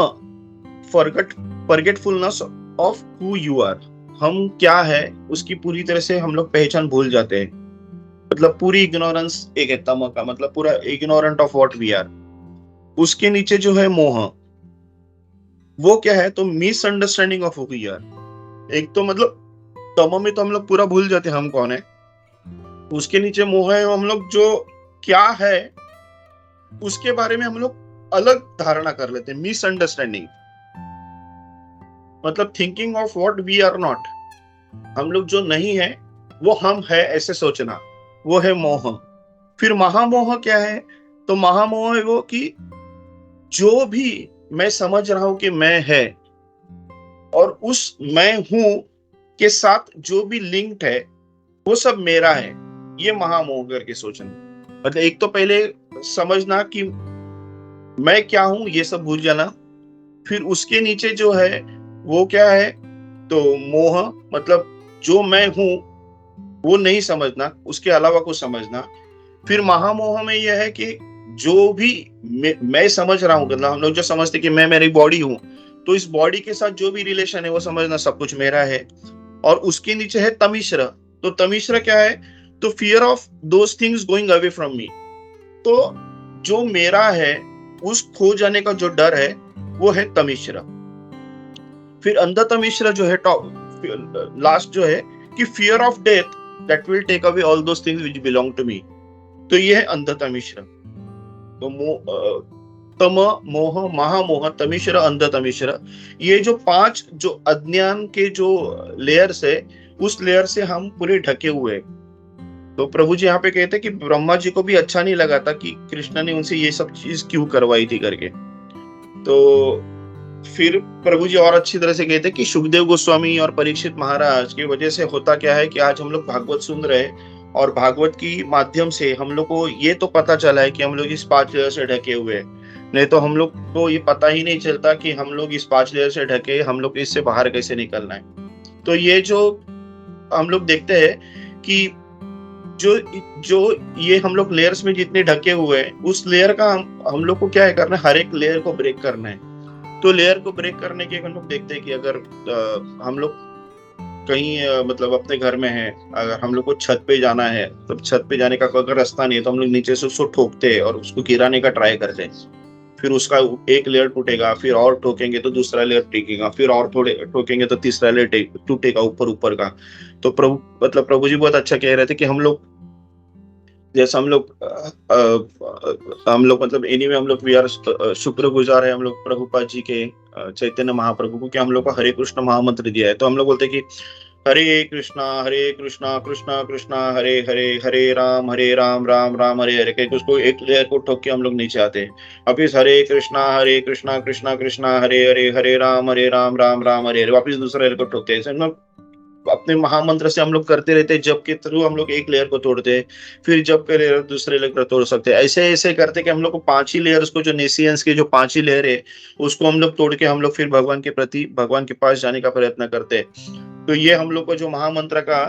forgetfulness of who you are, हम क्या है उसकी पूरी तरह से हम लोग पहचान भूल जाते हैं। मतलब पूरी इग्नोरेंस एक है तम का मतलब, पूरा ignorant of what we are. उसके नीचे जो है मोह, वो क्या है, तो misunderstanding of who we are. एक तो मतलब तम में तो हम लोग पूरा भूल जाते हैं हम कौन है। उसके नीचे मोह है, हम लोग जो क्या है उसके बारे में हम लोग अलग धारणा कर लेते हैं, मिसअंडरस्टैंडिंग, मतलब thinking of what we are not. हम लोग जो नहीं है वो हम है ऐसे सोचना, वो है मोह। फिर महामोह क्या है, तो महामोह है वो कि जो भी मैं समझ रहा हूं कि मैं है, और उस मैं हूं के साथ जो भी लिंक्ड है वो सब मेरा है, ये महामोह करके सोचना। मतलब एक तो पहले समझना कि मैं क्या हूं, ये सब भूल जाना। फिर उसके नीचे जो है वो क्या है, तो मोह, मतलब जो मैं हूं वो नहीं समझना, उसके अलावा कुछ समझना। फिर महामोह में यह है कि जो भी मैं समझ रहा हूं, मतलब हम लोग जो समझते कि मैं मेरी बॉडी हूं, तो इस बॉडी के साथ जो भी रिलेशन है वो समझना सब कुछ मेरा है। और उसके नीचे है तमिश्र। तो तमिश्र क्या है, तो fear of those things going away from me. तो जो मेरा है उस खो जाने का जो डर है वो है तमिश्र। फिर अंध तमिश्र जो है लास्ट जो है कि fear of death that will take away all those things which belong to me. तो ये है अंध तमिश्र। तो तम, मोह, महामोह, तमिश्र, अंध तमिश्र, ये जो 5 जो अज्ञान के जो लेयर्स है उस लेयर से हम पूरे ढके हुए। तो प्रभु जी यहाँ पे कहते हैं कि ब्रह्मा जी को भी अच्छा नहीं लगा था कि कृष्ण ने उनसे ये सब चीज क्यों करवाई थी करके। तो फिर प्रभु जी और अच्छी तरह से कहते हैं कि सुखदेव गोस्वामी और परीक्षित महाराज की वजह से होता क्या है कि आज हम लोग भागवत सुन रहे हैं, और भागवत की माध्यम से हम लोग को ये तो पता चला है कि हम लोग इस 5 लेयर से ढके हुए हैं। नहीं तो हम लोग को ये पता ही नहीं चलता कि हम लोग इस 5 लेयर से ढके, हम लोग इससे बाहर कैसे निकलना है। तो ये जो हम लोग देखते हैं कि जो ये हम लोग लेयर्स में जितने ढके हुए हैं उस लेयर का हम लोग को क्या है करना है, हर एक लेयर को ब्रेक करना है। तो लेयर को ब्रेक करने के हम लोग देखते हैं कि अगर हम लोग कहीं मतलब अपने घर में है, अगर हम लोग को छत पे जाना है तो छत पे जाने का अगर रास्ता नहीं है तो हम लोग नीचे से उसको ठोकते हैं और उसको गिराने का ट्राई करते हैं। फिर उसका एक लेयर टूटेगा, फिर और ठोकेंगे तो दूसरा लेयर टिकेगा, फिर और थोड़े ठोकेंगे तो तीसरा लेयर टूटेगा ऊपर ऊपर का। तो प्रभु जी बहुत अच्छा कह रहे थे कि हम लोग जैसे हम लोग मतलब एनीवे हम लोग वी आर शुक्रगुजार है हम लोग प्रभुपाद जी के, चैतन्य महाप्रभु को, कि हम लोग को हरे कृष्ण महामंत्र दिया है। तो हम लोग बोलते हैं कि हरे कृष्णा कृष्णा कृष्णा हरे हरे, हरे राम राम राम हरे हरे, कहीं उसको एक लेयर को ठोक के हम लोग नीचे आते हैं। वापिस हरे कृष्णा कृष्णा कृष्णा हरे हरे, हरे राम राम राम हरे हरे, वापिस दूसरा लेयर को ठोकते हैं। ऐसे हम लोग अपने महामंत्र से हम लोग करते रहते हैं, जब के थ्रू हम लोग एक लेयर को तोड़ते हैं, फिर जब के लेयर दूसरे लेयर को तोड़ सकते हैं। ऐसे ऐसे करते कि हम लोग को 5 ही लेयर्स को, जो नेसियंस के जो 5 ही लेयर है, उसको हम लोग तोड़ के हम लोग फिर भगवान के प्रति, भगवान के पास जाने का प्रयत्न करते हैं। तो ये हम लोग को जो महामंत्र का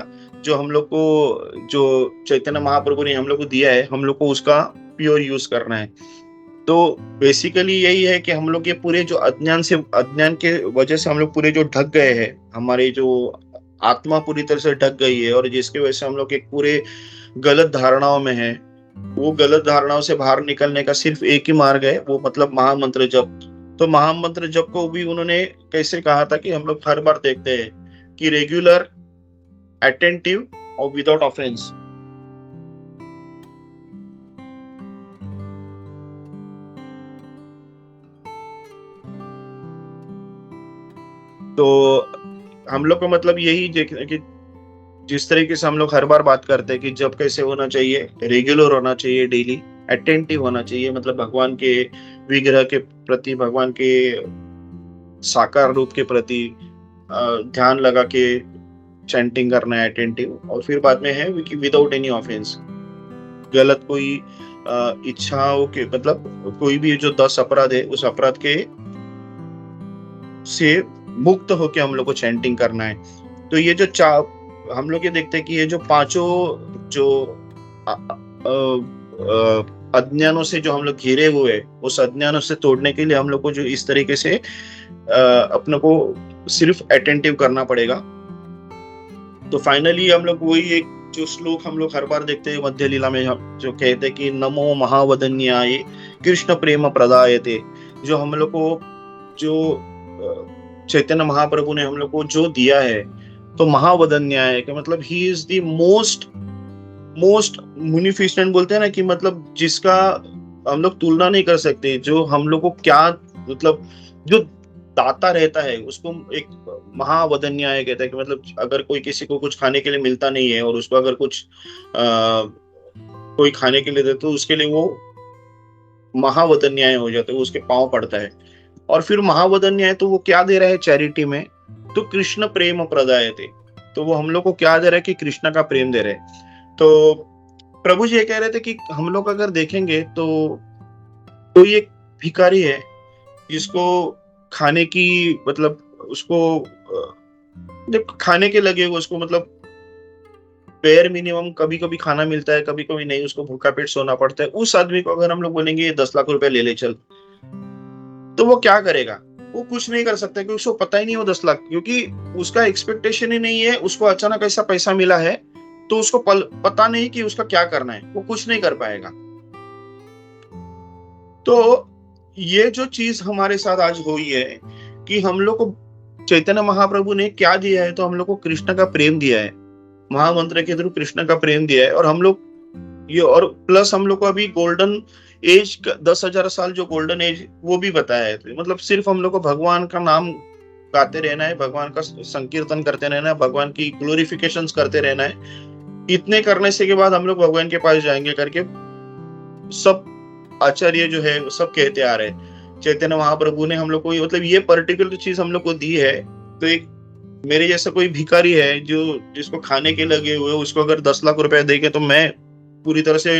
जो हम लोग को जो चैतन्य महाप्रभु ने हम लोग को दिया है, हम लोग को उसका प्योर यूज करना है। तो बेसिकली यही है कि हम लोग ये पूरे जो अज्ञान के वजह से हम लोग पूरे जो ढक गए हैं, हमारे जो आत्मा पूरी तरह से ढक गई है, और जिसकी वजह से हम लोग एक पूरे गलत धारणाओं में है। वो गलत धारणाओं से बाहर निकलने का सिर्फ एक ही मार्ग है, वो मतलब महामंत्र जप। तो महामंत्र जप को भी उन्होंने कैसे कहा था कि हम लोग हर बार देखते हैं कि रेगुलर, अटेंटिव और विदाउट ऑफेंस। तो हम लोग को मतलब यही देखना कि जिस तरीके से हम लोग हर बार बात करते हैं कि जब कैसे होना चाहिए, रेगुलर होना चाहिए, डेली अटेंटिव होना चाहिए, मतलब भगवान के विग्रह के प्रति, भगवान के साकार रूप के प्रति ध्यान लगा के चैंटिंग करना है, अटेंटिव। और फिर बाद में है कि विदाउट एनी ऑफेंस, गलत कोई इच्छाओं के, मतलब कोई भी जो 10 अपराध है, उस अपराध के से मुक्त होके हम लोग को चैंटिंग करना है। तो ये जो हम लोग ये देखते हैं कि ये जो 5 जो अज्ञानों से जो हम लोग घिरे हुए, उस अज्ञानों से तोड़ने के लिए हम लोग को जो इस तरीके से अपने को सिर्फ अटेंटिव करना पड़ेगा। तो फाइनली हम लोग वही एक जो श्लोक हम लोग हर बार देखते हैं मध्य लीला में, जो कहते हैं कि नमो महावदन्याय कृष्ण प्रेम प्रदायते, जो हम लोग को जो चैतन्य महाप्रभु ने हम लोग को जो दिया है, तो महावदन्याय के मतलब ही इज द मोस्ट मुनिफिसेंट, बोलते हैं ना कि मतलब जिसका हम लोग तुलना नहीं कर सकते, जो हम लोग को क्या मतलब जो दाता रहता है उसको एक महावदन्याय कहता है। कि मतलब अगर कोई किसी को कुछ खाने के लिए मिलता नहीं है और उसको अगर कुछ कोई खाने के लिए दे, तो उसके लिए वो महावदन्याय हो जाता है, उसके पांव पड़ता है। और फिर महावदन्याय तो वो क्या दे रहा है चैरिटी में, तो कृष्ण प्रेम प्रदायते, तो वो हम लोग को क्या दे रहा है कि कृष्ण का प्रेम दे रहे हैं। तो प्रभु जी ये कह रहे थे कि हम लोग अगर देखेंगे तो कोई एक भिखारी है जिसको खाने की मतलब उसको जब खाने के लगे उसको मतलब बेयर मिनिमम कभी कभी खाना मिलता है, कभी कभी नहीं, उसको भूखा पेट सोना पड़ता है। उस आदमी को अगर हम लोग बोलेंगे ये 10 लाख रुपए ले चल, तो वो क्या करेगा? वो कुछ नहीं कर सकता, क्योंकि उसको पता ही नहीं वो 10 लाख, क्योंकि उसका एक्सपेक्टेशन ही नहीं है। उसको अचानक ऐसा पैसा मिला है तो उसको पता नहीं कि उसका क्या करना है, वो कुछ नहीं कर पाएगा। तो ये जो चीज हमारे साथ आज हुई है कि हम लोग को चैतन्य महाप्रभु ने क्या दिया है, तो हम लोग को कृष्ण का प्रेम दिया है, महामंत्र के थ्रू कृष्ण का प्रेम दिया है। और हम लोग ये, और प्लस हम लोग को अभी गोल्डन एज 10,000 साल जो गोल्डन एज वो भी बताया है। तो मतलब सिर्फ हम लोग को भगवान का नाम गाते रहना है, भगवान का संकीर्तन करते रहना है, भगवान की ग्लोरिफिकेशंस करते रहना है। इतने करने से के बाद हम लोग भगवान के पास जाएंगे करके सब आचार्य जो है सब कहते आ रहे हैं। चैतन्य महाप्रभु ने हम लोग को मतलब ये पर्टिकुलर चीज हम लोग को दी है। तो एक मेरे जैसा कोई भिखारी है जो जिसको खाने के लगे हुए, उसको अगर 10 लाख रुपए देंगे तो मैं पूरी तरह से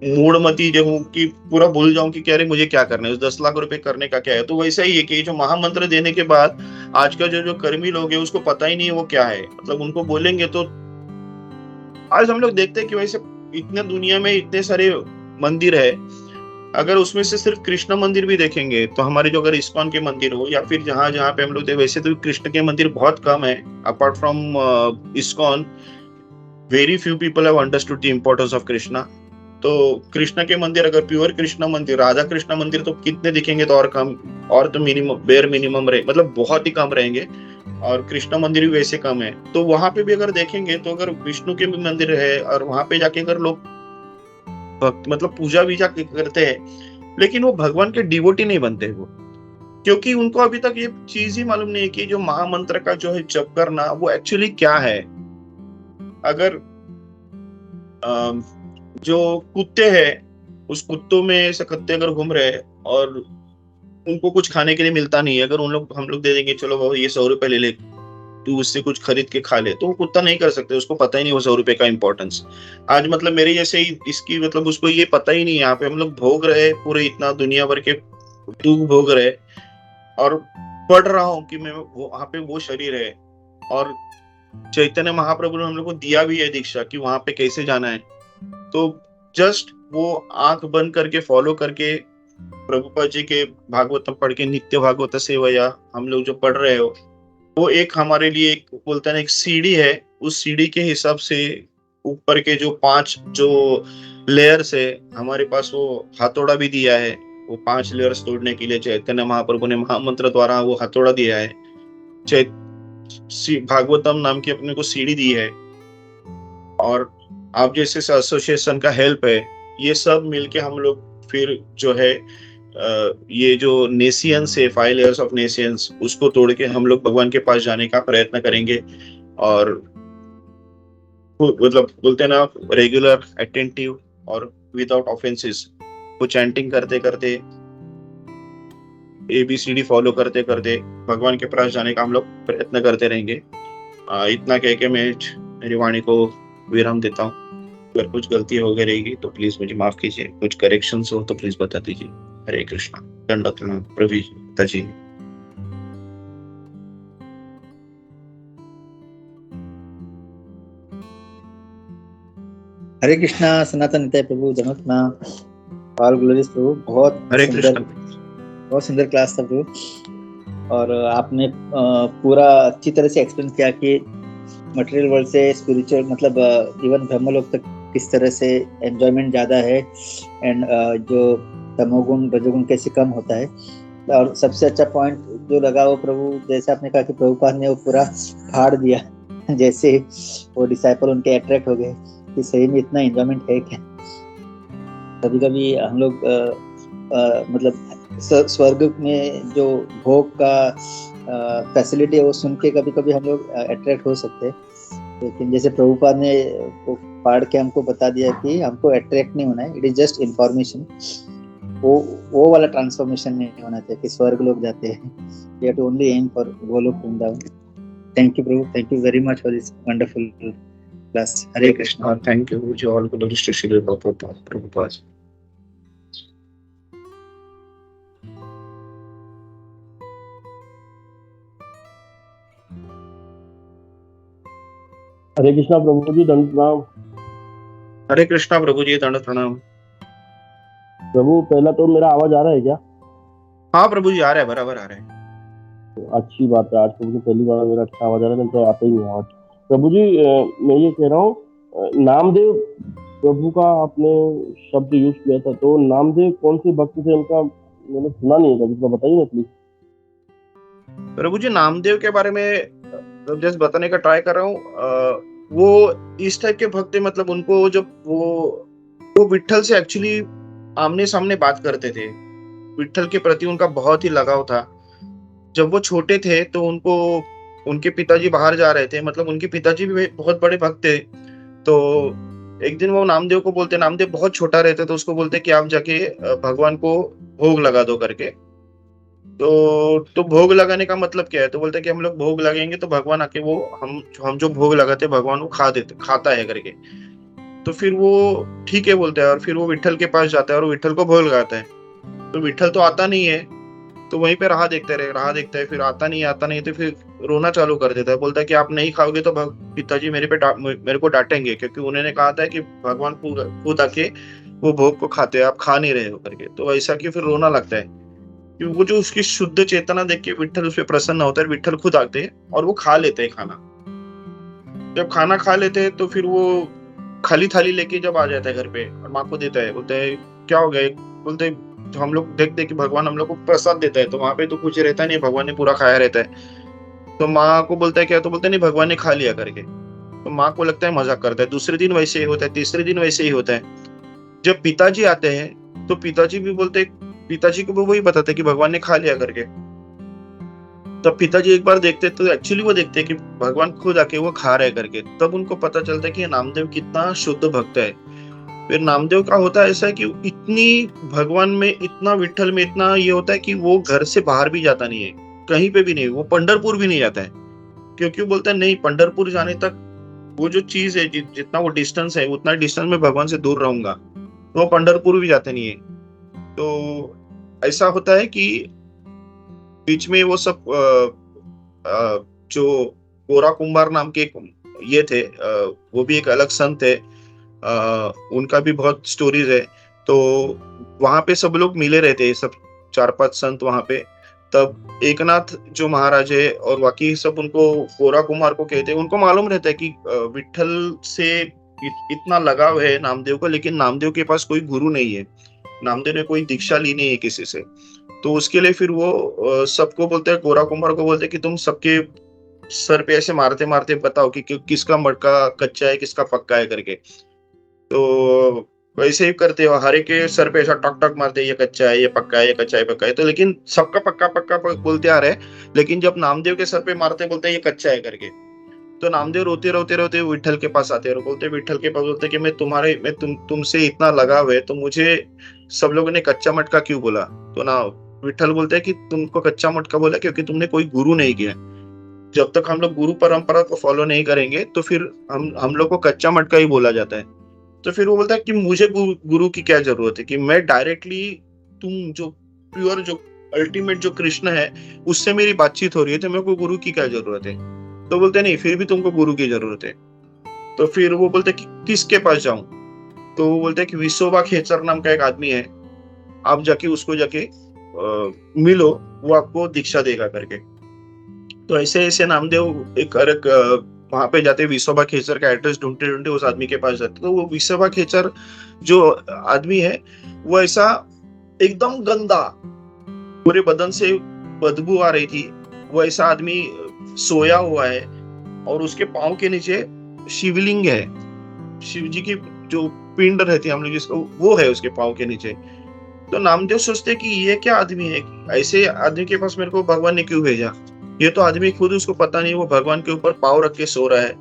मूढ़मती जो हूँ कि पूरा भूल जाऊं कि क्या रे मुझे क्या करना है, उस 10 लाख रुपए करने का क्या है। तो वैसा ही है कि जो महामंत्र देने के बाद आज का जो कर्मी लोग है उसको पता ही नहीं है वो क्या है। मतलब उनको बोलेंगे तो आज हम लोग देखते हैं कि वैसे इतने दुनिया में इतने सारे मंदिर है, अगर उसमें से सिर्फ कृष्ण मंदिर भी देखेंगे तो हमारे जो अगर इस्कॉन के मंदिर हो या फिर जहां जहां पे हम लोग वैसे तो कृष्ण के मंदिर बहुत कम है। Apart from ISKCON very few people have understood the importance of Krishna. तो कृष्ण के मंदिर अगर प्योर कृष्ण मंदिर, राधा कृष्ण मंदिर तो कितने दिखेंगे, तो और कम, और तो मिनिमम बेयर मिनिमम रहे, मतलब बहुत ही कम रहेंगे। और कृष्ण मंदिर भी वैसे कम है। तो वहां पे भी अगर देखेंगे तो अगर विष्णु के भी मंदिर है और वहां पे जाके अगर लोग भक्त मतलब पूजा भी जाके करते हैं, लेकिन वो भगवान के डिवोटी नहीं बनते वो, क्योंकि उनको अभी तक ये चीज ही मालूम नहीं है कि जो महामंत्र का जो है जप करना वो एक्चुअली क्या है। अगर अम, जो कुत्ते हैं उस कुत्तों में ऐसे कुत्ते अगर घूम रहे हैं और उनको कुछ खाने के लिए मिलता नहीं है, अगर हम लोग दे देंगे चलो बाबा ये 100 रुपए ले ले, तू उससे कुछ खरीद के खा ले, तो वो कुत्ता नहीं कर सकते, उसको पता ही नहीं वो 100 रुपए का इंपॉर्टेंस। आज मतलब मेरे जैसे ही इसकी मतलब उसको ये पता ही नहीं, यहाँ पे हम लोग भोग रहे पूरे इतना दुनिया भर के दुख भोग रहे, और पढ़ रहा हूँ कि मैं वो वहां पे वो शरीर है, और चैतन्य महाप्रभु ने हम लोग को दिया भी है दीक्षा कि वहां पे कैसे जाना है। तो जस्ट वो आंख बंद करके फॉलो करके प्रभुपाद जी के भागवतम पढ़ के नित्य भागवत सेवया हम लोग जो पढ़ रहे हो, वो एक हमारे लिए एक बोलते हैं ना एक सीढ़ी है। उस सीढ़ी के हिसाब से ऊपर के जो 5 जो लेयर्स है, हमारे पास वो हथौड़ा भी दिया है, वो 5 लेयर्स तोड़ने के लिए चैतन्य महाप्रभु ने महामंत्र द्वारा वो हथौड़ा दिया है। भागवतम नाम की अपने को सीढ़ी दी है, और आप जैसे एसोसिएशन का हेल्प है, ये सब मिलके हम लोग फिर जो है ये जो नेशियंस है 5 लेयर्स ऑफ नेशियंस, उसको तोड़ के हम लोग भगवान के पास जाने का प्रयत्न करेंगे। और मतलब बोलते हैं ना रेगुलर अटेंटिव और विदाउट ऑफेंसेस, वो चैंटिंग करते करते ABCD फॉलो करते करते भगवान के पास जाने का हम लोग प्रयत्न करते रहेंगे। इतना कह के मैं मेरी वाणी को विराम देता हूँ। अगर कुछ गलती हो गई रहेगी तो प्लीज मुझे माफ कीजिए, कुछ करेक्शंस हो तो प्लीज बता दीजिए। हरे कृष्णा। दंडवत प्रणाम प्रभु जी। हरे कृष्णा। सनातन नित्य प्रभु दंडवत प्रणाम। ऑल ग्लोरीज प्रभु। बहुत सुंदर क्लास था प्रभु, और आपने पूरा अच्छी तरह से एक्सप्लेन किया कि मटेरियल वर्ल्ड से स्पिरिचुअल मतलब इवन ब्रह्मलोक तक किस तरह से एंजॉयमेंट ज़्यादा है, एंड जो तमोगुण रजोगुण कैसे कम होता है। और सबसे अच्छा पॉइंट जो लगा वो प्रभु, जैसे आपने कहा कि प्रभुपाद ने वो पूरा फाड़ दिया जैसे वो डिसाइपल उनके अट्रैक्ट हो गए कि सही में इतना एंजॉयमेंट है क्या। कभी कभी हम लोग मतलब स्वर्ग में जो भोग का फैसिलिटी है वो सुन के कभी कभी हम लोग अट्रैक्ट हो सकते हैं, लेकिन जैसे प्रभुपाद ने वो पढ़ के हमको बता दिया कि हमको अट्रैक्ट नहीं होना है, इट इज जस्ट इंफॉर्मेशन। वो वाला ट्रांसफॉर्मेशन नहीं होना चाहिए कि स्वर्ग लोग जाते हैं, we have to only aim for Goloka Vrindavan. Thank you प्रभु, thank you very much for this wonderful class. Hare Krishna. Thank you जी ऑल को श्री प्रभुपाद। हरे कृष्णा प्रभु जी, दंड प्रणाम। हरे कृष्णा प्रभु जी, दंड प्रणाम। प्रभु पहला तो मेरा आवाज आ रहा है क्या? हाँ प्रभु जी, आ रहा है, बराबर आ रहा है। तो अच्छी बात है, आज प्रभु जी पहली बार मेरा अच्छा आवाज आ रहा है, तो आता ही नहीं आवाज। प्रभु जी मैं ये कह रहा हूँ, नामदेव प्रभु का आपने शब्द यूज किया था, तो नामदेव कौन से भक्त थे इनका मैंने सुना नहीं है कभी, तो बताइए ना प्लीज। प्रभु जी नामदेव के बारे में जस्ट बताने का ट्राई कर रहा हूँ। वो इस टाइप के भक्त थे, मतलब उनको जब वो विट्ठल से एक्चुअली आमने सामने बात करते थे, विट्ठल के प्रति उनका बहुत ही लगाव था। जब वो छोटे थे तो उनको उनके पिताजी बाहर जा रहे थे, मतलब उनके पिताजी भी बहुत बड़े भक्त थे। तो एक दिन वो नामदेव को बोलते, नामदेव बहुत छोटा रहता तो उसको बोलते कि आप जाके भगवान को भोग लगा दो करके। तो भोग लगाने का मतलब क्या है, तो बोलते कि हम लोग भोग लगाएंगे तो भगवान आके वो हम जो भोग लगाते भगवान वो खाता है करके। तो फिर वो ठीक है बोलते हैं, और फिर वो विट्ठल के पास जाता है और विट्ठल को भोग लगाता है। तो विट्ठल तो आता नहीं है, तो वहीं पे राह देखता है, फिर आता नहीं तो फिर रोना चालू कर देता है, बोलता है कि आप नहीं खाओगे तो पिताजी मेरे को डांटेंगे, क्योंकि उन्होंने कहा था कि भगवान खुद आके वो भोग को खाते हैं, आप खा नहीं रहे हो करके। तो ऐसा कि फिर रोना लगता है कि वो जो उसकी शुद्ध चेतना देख के विट्ठल उस पर प्रसन्न होता है। विट्ठल खुद आते हैं और वो खा लेते हैं खाना। जब खाना खा लेते हैं तो फिर वो खाली थाली लेके जब आ जाता है घर पे और माँ को देता है, बोलते हैं क्या हो गया, बोलते हम लोग देखते कि भगवान हम लोग को प्रसाद देता है, तो वहां पे तो कुछ रहता नहीं, भगवान ने पूरा खाया रहता है। तो माँ को बोलता है क्या, तो बोलते नहीं भगवान ने खा लिया करके। तो माँ को लगता है मजाक करता है, दूसरे दिन वैसे ही होता है, तीसरे दिन वैसे ही होता है। जब पिताजी आते हैं तो पिताजी भी बोलते, पिताजी को भी वही बताते कि भगवान ने खा लिया करके। तब पिताजी एक बार देखते तो एक्चुअली वो देखते कि भगवान खुद आके वो खा रहे करके। तब उनको पता चलता है कि ये नामदेव कितना शुद्ध भक्त है। फिर नामदेव का होता है ऐसा कि इतनी भगवान में, इतना विठ्ठल में इतना ये होता है कि वो घर से बाहर भी जाता नहीं है, कहीं पे भी नहीं, वो पंढरपुर भी नहीं जाता है। क्योंकि वो बोलता है नहीं, पंढरपुर जाने तक वो जो चीज है, जितना वो डिस्टेंस है उतना डिस्टेंस में भगवान से दूर रहूंगा, तो वो पंढरपुर भी जाते नहीं है। तो ऐसा होता है कि बीच में वो सब जो गोरा कुंभार नाम के ये थे, वो भी एक अलग संत है, उनका भी बहुत स्टोरीज है। तो वहां पे सब लोग मिले रहते हैं, सब 4-5 संत वहां पे। तब एकनाथ जो महाराज है और बाकी सब उनको गोरा कुमार को कहते हैं। उनको मालूम रहता है कि विठ्ठल से इतना लगाव है नामदेव को, लेकिन नामदेव के पास कोई गुरु नहीं है, नामदेव ने कोई दीक्षा ली नहीं है किसी से। तो उसके लिए फिर वो सबको बोलते हैं, गोरा कुमार को बोलते हैं कि तुम सबके सर पे ऐसे मारते मारते बताओ कि किसका मटका कच्चा है किसका पक्का है करके। तो वैसे ही करते हो, हर एक के सर पे ऐसा टक टक मारते, ये कच्चा है, ये पक्का है, ये कच्चा है, पक्का है। तो लेकिन सबका पक्का पक्का बोलते आ रहे, लेकिन जब नामदेव के सर पे मारते बोलते ये कच्चा है करके। तो नामदेव रोते रोते रोते विठ्ठल के पास आते हैं, बोलते विठ्ठल के पास बोलते कि मैं तुमसे इतना लगाव है, तो मुझे सब लोगों ने कच्चा मटका क्यों बोला। तो ना विठ्ठल बोलते हैं कि तुमको कच्चा मटका बोला क्योंकि तुमने कोई गुरु नहीं किया। जब तक हम लोग गुरु परंपरा को फॉलो नहीं करेंगे तो फिर हम लोग को कच्चा मटका ही बोला जाता है। तो फिर वो बोलता है कि मुझे गुरु की क्या जरूरत है, कि मैं डायरेक्टली तुम जो प्योर, जो अल्टीमेट जो कृष्ण है उससे मेरी बातचीत हो रही है, तो मेरे को गुरु की क्या जरूरत है। तो बोलते नहीं, फिर भी तुमको गुरु की जरूरत है। तो फिर वो बोलते कि किसके पास जाऊं। तो वो बोलते कि विसोबा खेचर नाम का एक आदमी है, आप जाके उसको जाके मिलो, वो आपको दीक्षा देगा करके। तो ऐसे ऐसे नामदेव एक वहां पे जाते, विसोबा खेचर का एड्रेस ढूंढते ढूंढते उस आदमी के पास जाते। तो वो विसोबा खेचर जो आदमी है वो ऐसा एकदम गंदा, पूरे बदन से बदबू आ रही थी। वो ऐसा आदमी सोया हुआ है और उसके पांव के नीचे शिवलिंग है, शिव जी की जो पिंड रहती है हम लोग जिसको, वो है उसके पांव के नीचे। तो नामदेव सोचते कि ये क्या आदमी है, ऐसे आदमी के पास मेरे को भगवान ने क्यों भेजा। ये तो आदमी खुद उसको पता नहीं, वो भगवान के ऊपर पाँव रख के सो रहा है।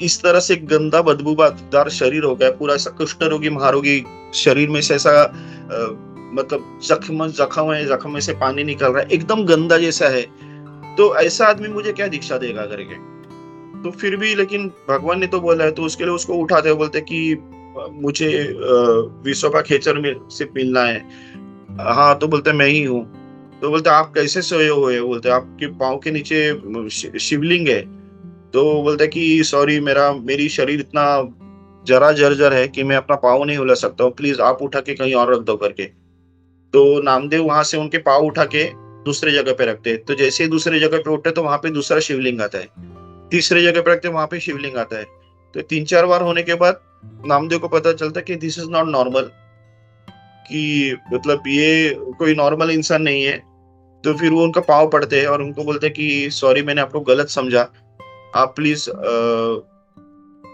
इस तरह से गंदा बदबूदार शरीर हो गया, पूरा ऐसा कुष्ठ रोगी महारोगी शरीर में से ऐसा मतलब जख्म में से पानी निकल रहा है, एकदम गंदा जैसा है। तो ऐसा आदमी मुझे क्या दीक्षा देगा करके। तो फिर भी लेकिन भगवान ने तो बोला है, तो उसके लिए उसको उठाते बोलते कि मुझे विसोबा खेचर में से मिलना है। हाँ, तो बोलते मैं ही हूँ। तो बोलते आप कैसे सोए हुए, बोलते आपके पाँव के नीचे शिवलिंग है। तो बोलते कि सॉरी, मेरी शरीर इतना जरा जर्जर है कि मैं अपना पाँव नहीं हिला सकता हूँ, प्लीज आप उठा के कहीं और रख दो करके। तो नामदेव वहां से उनके पाँव उठा के दूसरे जगह पे रखते। तो जैसे ही दूसरे जगह पे उठते तो वहां पे दूसरा शिवलिंग आता है, तीसरे जगह पे रखते वहां पे शिवलिंग आता है। तो 3-4 बार होने के बाद नामदेव को पता चलता कि दिस इज नॉट नॉर्मल, कि मतलब ये कोई नॉर्मल इंसान नहीं है। तो फिर वो उनका पाँव पड़ते हैं और उनको बोलते कि सॉरी, मैंने आपको गलत समझा, आप प्लीज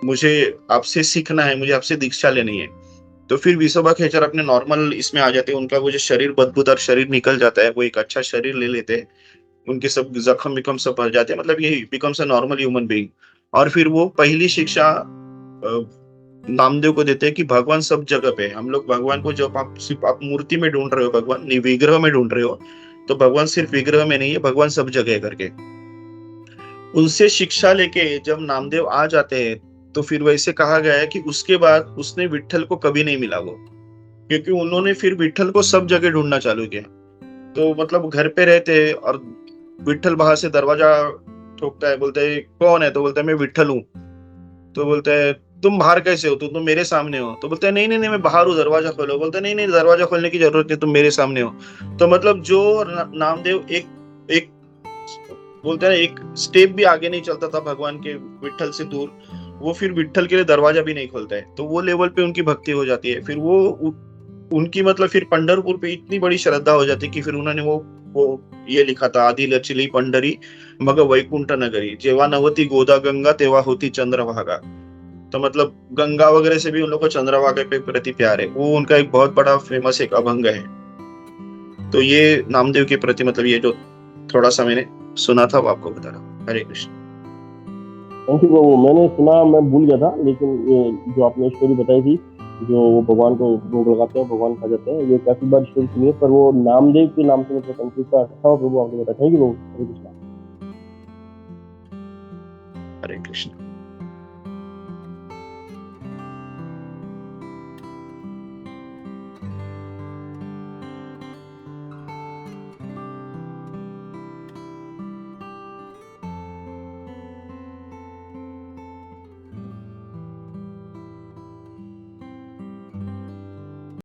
मुझे आपसे सीखना है, मुझे आपसे दीक्षा लेनी है। तो फिर विसोबा खेचर अपने नॉर्मल इसमें आ जाते हैं, उनका वो जो शरीर बदबूदार शरीर निकल जाता है, वो एक अच्छा शरीर ले लेते हैं, उनके सब जख्म विखम सब भर जाते हैं, मतलब यही becomes a normal human being. और फिर वो पहली शिक्षा नामदेव को देते हैं कि भगवान सब जगह पे। हम लोग भगवान को, जब आप सिर्फ आप मूर्ति में ढूंढ रहे हो, भगवान नहीं विग्रह में ढूंढ रहे हो, तो भगवान सिर्फ विग्रह में नहीं है, भगवान सब जगह करके। उनसे शिक्षा लेके जब नामदेव आ जाते हैं तो फिर वैसे कहा गया है कि उसके बाद उसने विठ्ठल को कभी नहीं मिला वो, क्योंकि उन्होंने फिर विठ्ठल को सब जगह ढूंढना चालू किया। तो मतलब घर पे रहते और विठ्ठल बाहर से दरवाजा ठोकता है, बोलते है कौन है, तो बोलता है मैं विठ्ठल हूँ। तो बोलते है तुम बाहर कैसे हो, तुम मेरे सामने हो। तो बोलते है नहीं नहीं नहीं, मैं बाहर हूँ, दरवाजा खोलो। बोलते नहीं नहीं, दरवाजा खोलने की जरूरत नहीं, तुम मेरे सामने हो। तो मतलब जो नामदेव एक बोलते हैं एक स्टेप भी आगे नहीं चलता था भगवान के, विठ्ठल से दूर, वो फिर विठ्ठल के लिए दरवाजा भी नहीं खोलता है। तो वो लेवल पे उनकी भक्ति हो जाती है। फिर वो उनकी मतलब फिर पंढरपुर पे इतनी बड़ी श्रद्धा हो जाती है कि फिर उन्होंने वो वो ये लिखा था, आधी लचली पंढरी मग वैकुंठ नगरी, जेव्हा नव्हती गोदा गंगा तेव्हा होती चंद्रभागा। तो मतलब गंगा वगैरह से भी उन लोग को चंद्रभागा पे प्रति प्यार है। वो उनका एक बहुत बड़ा फेमस एक अभंग है। तो ये नामदेव के प्रति मतलब ये जो थोड़ा सा मैंने सुना था वो आपको बता रहा हूँ। हरे कृष्ण। थैंक यू प्रभु। मैंने सुना, मैं भूल गया था, लेकिन ये जो आपने स्टोरी बताई थी, जो वो भगवान को भोग लगाते हैं, भगवान खा जाते हैं, ये काफी बार स्टोरी सुनी है, पर वो नामदेव के नाम से मुझे कंफ्यूज था। अच्छा प्रभु आपने बताया। Thank you Prabhu. Hare Krishna. Hare Krishna.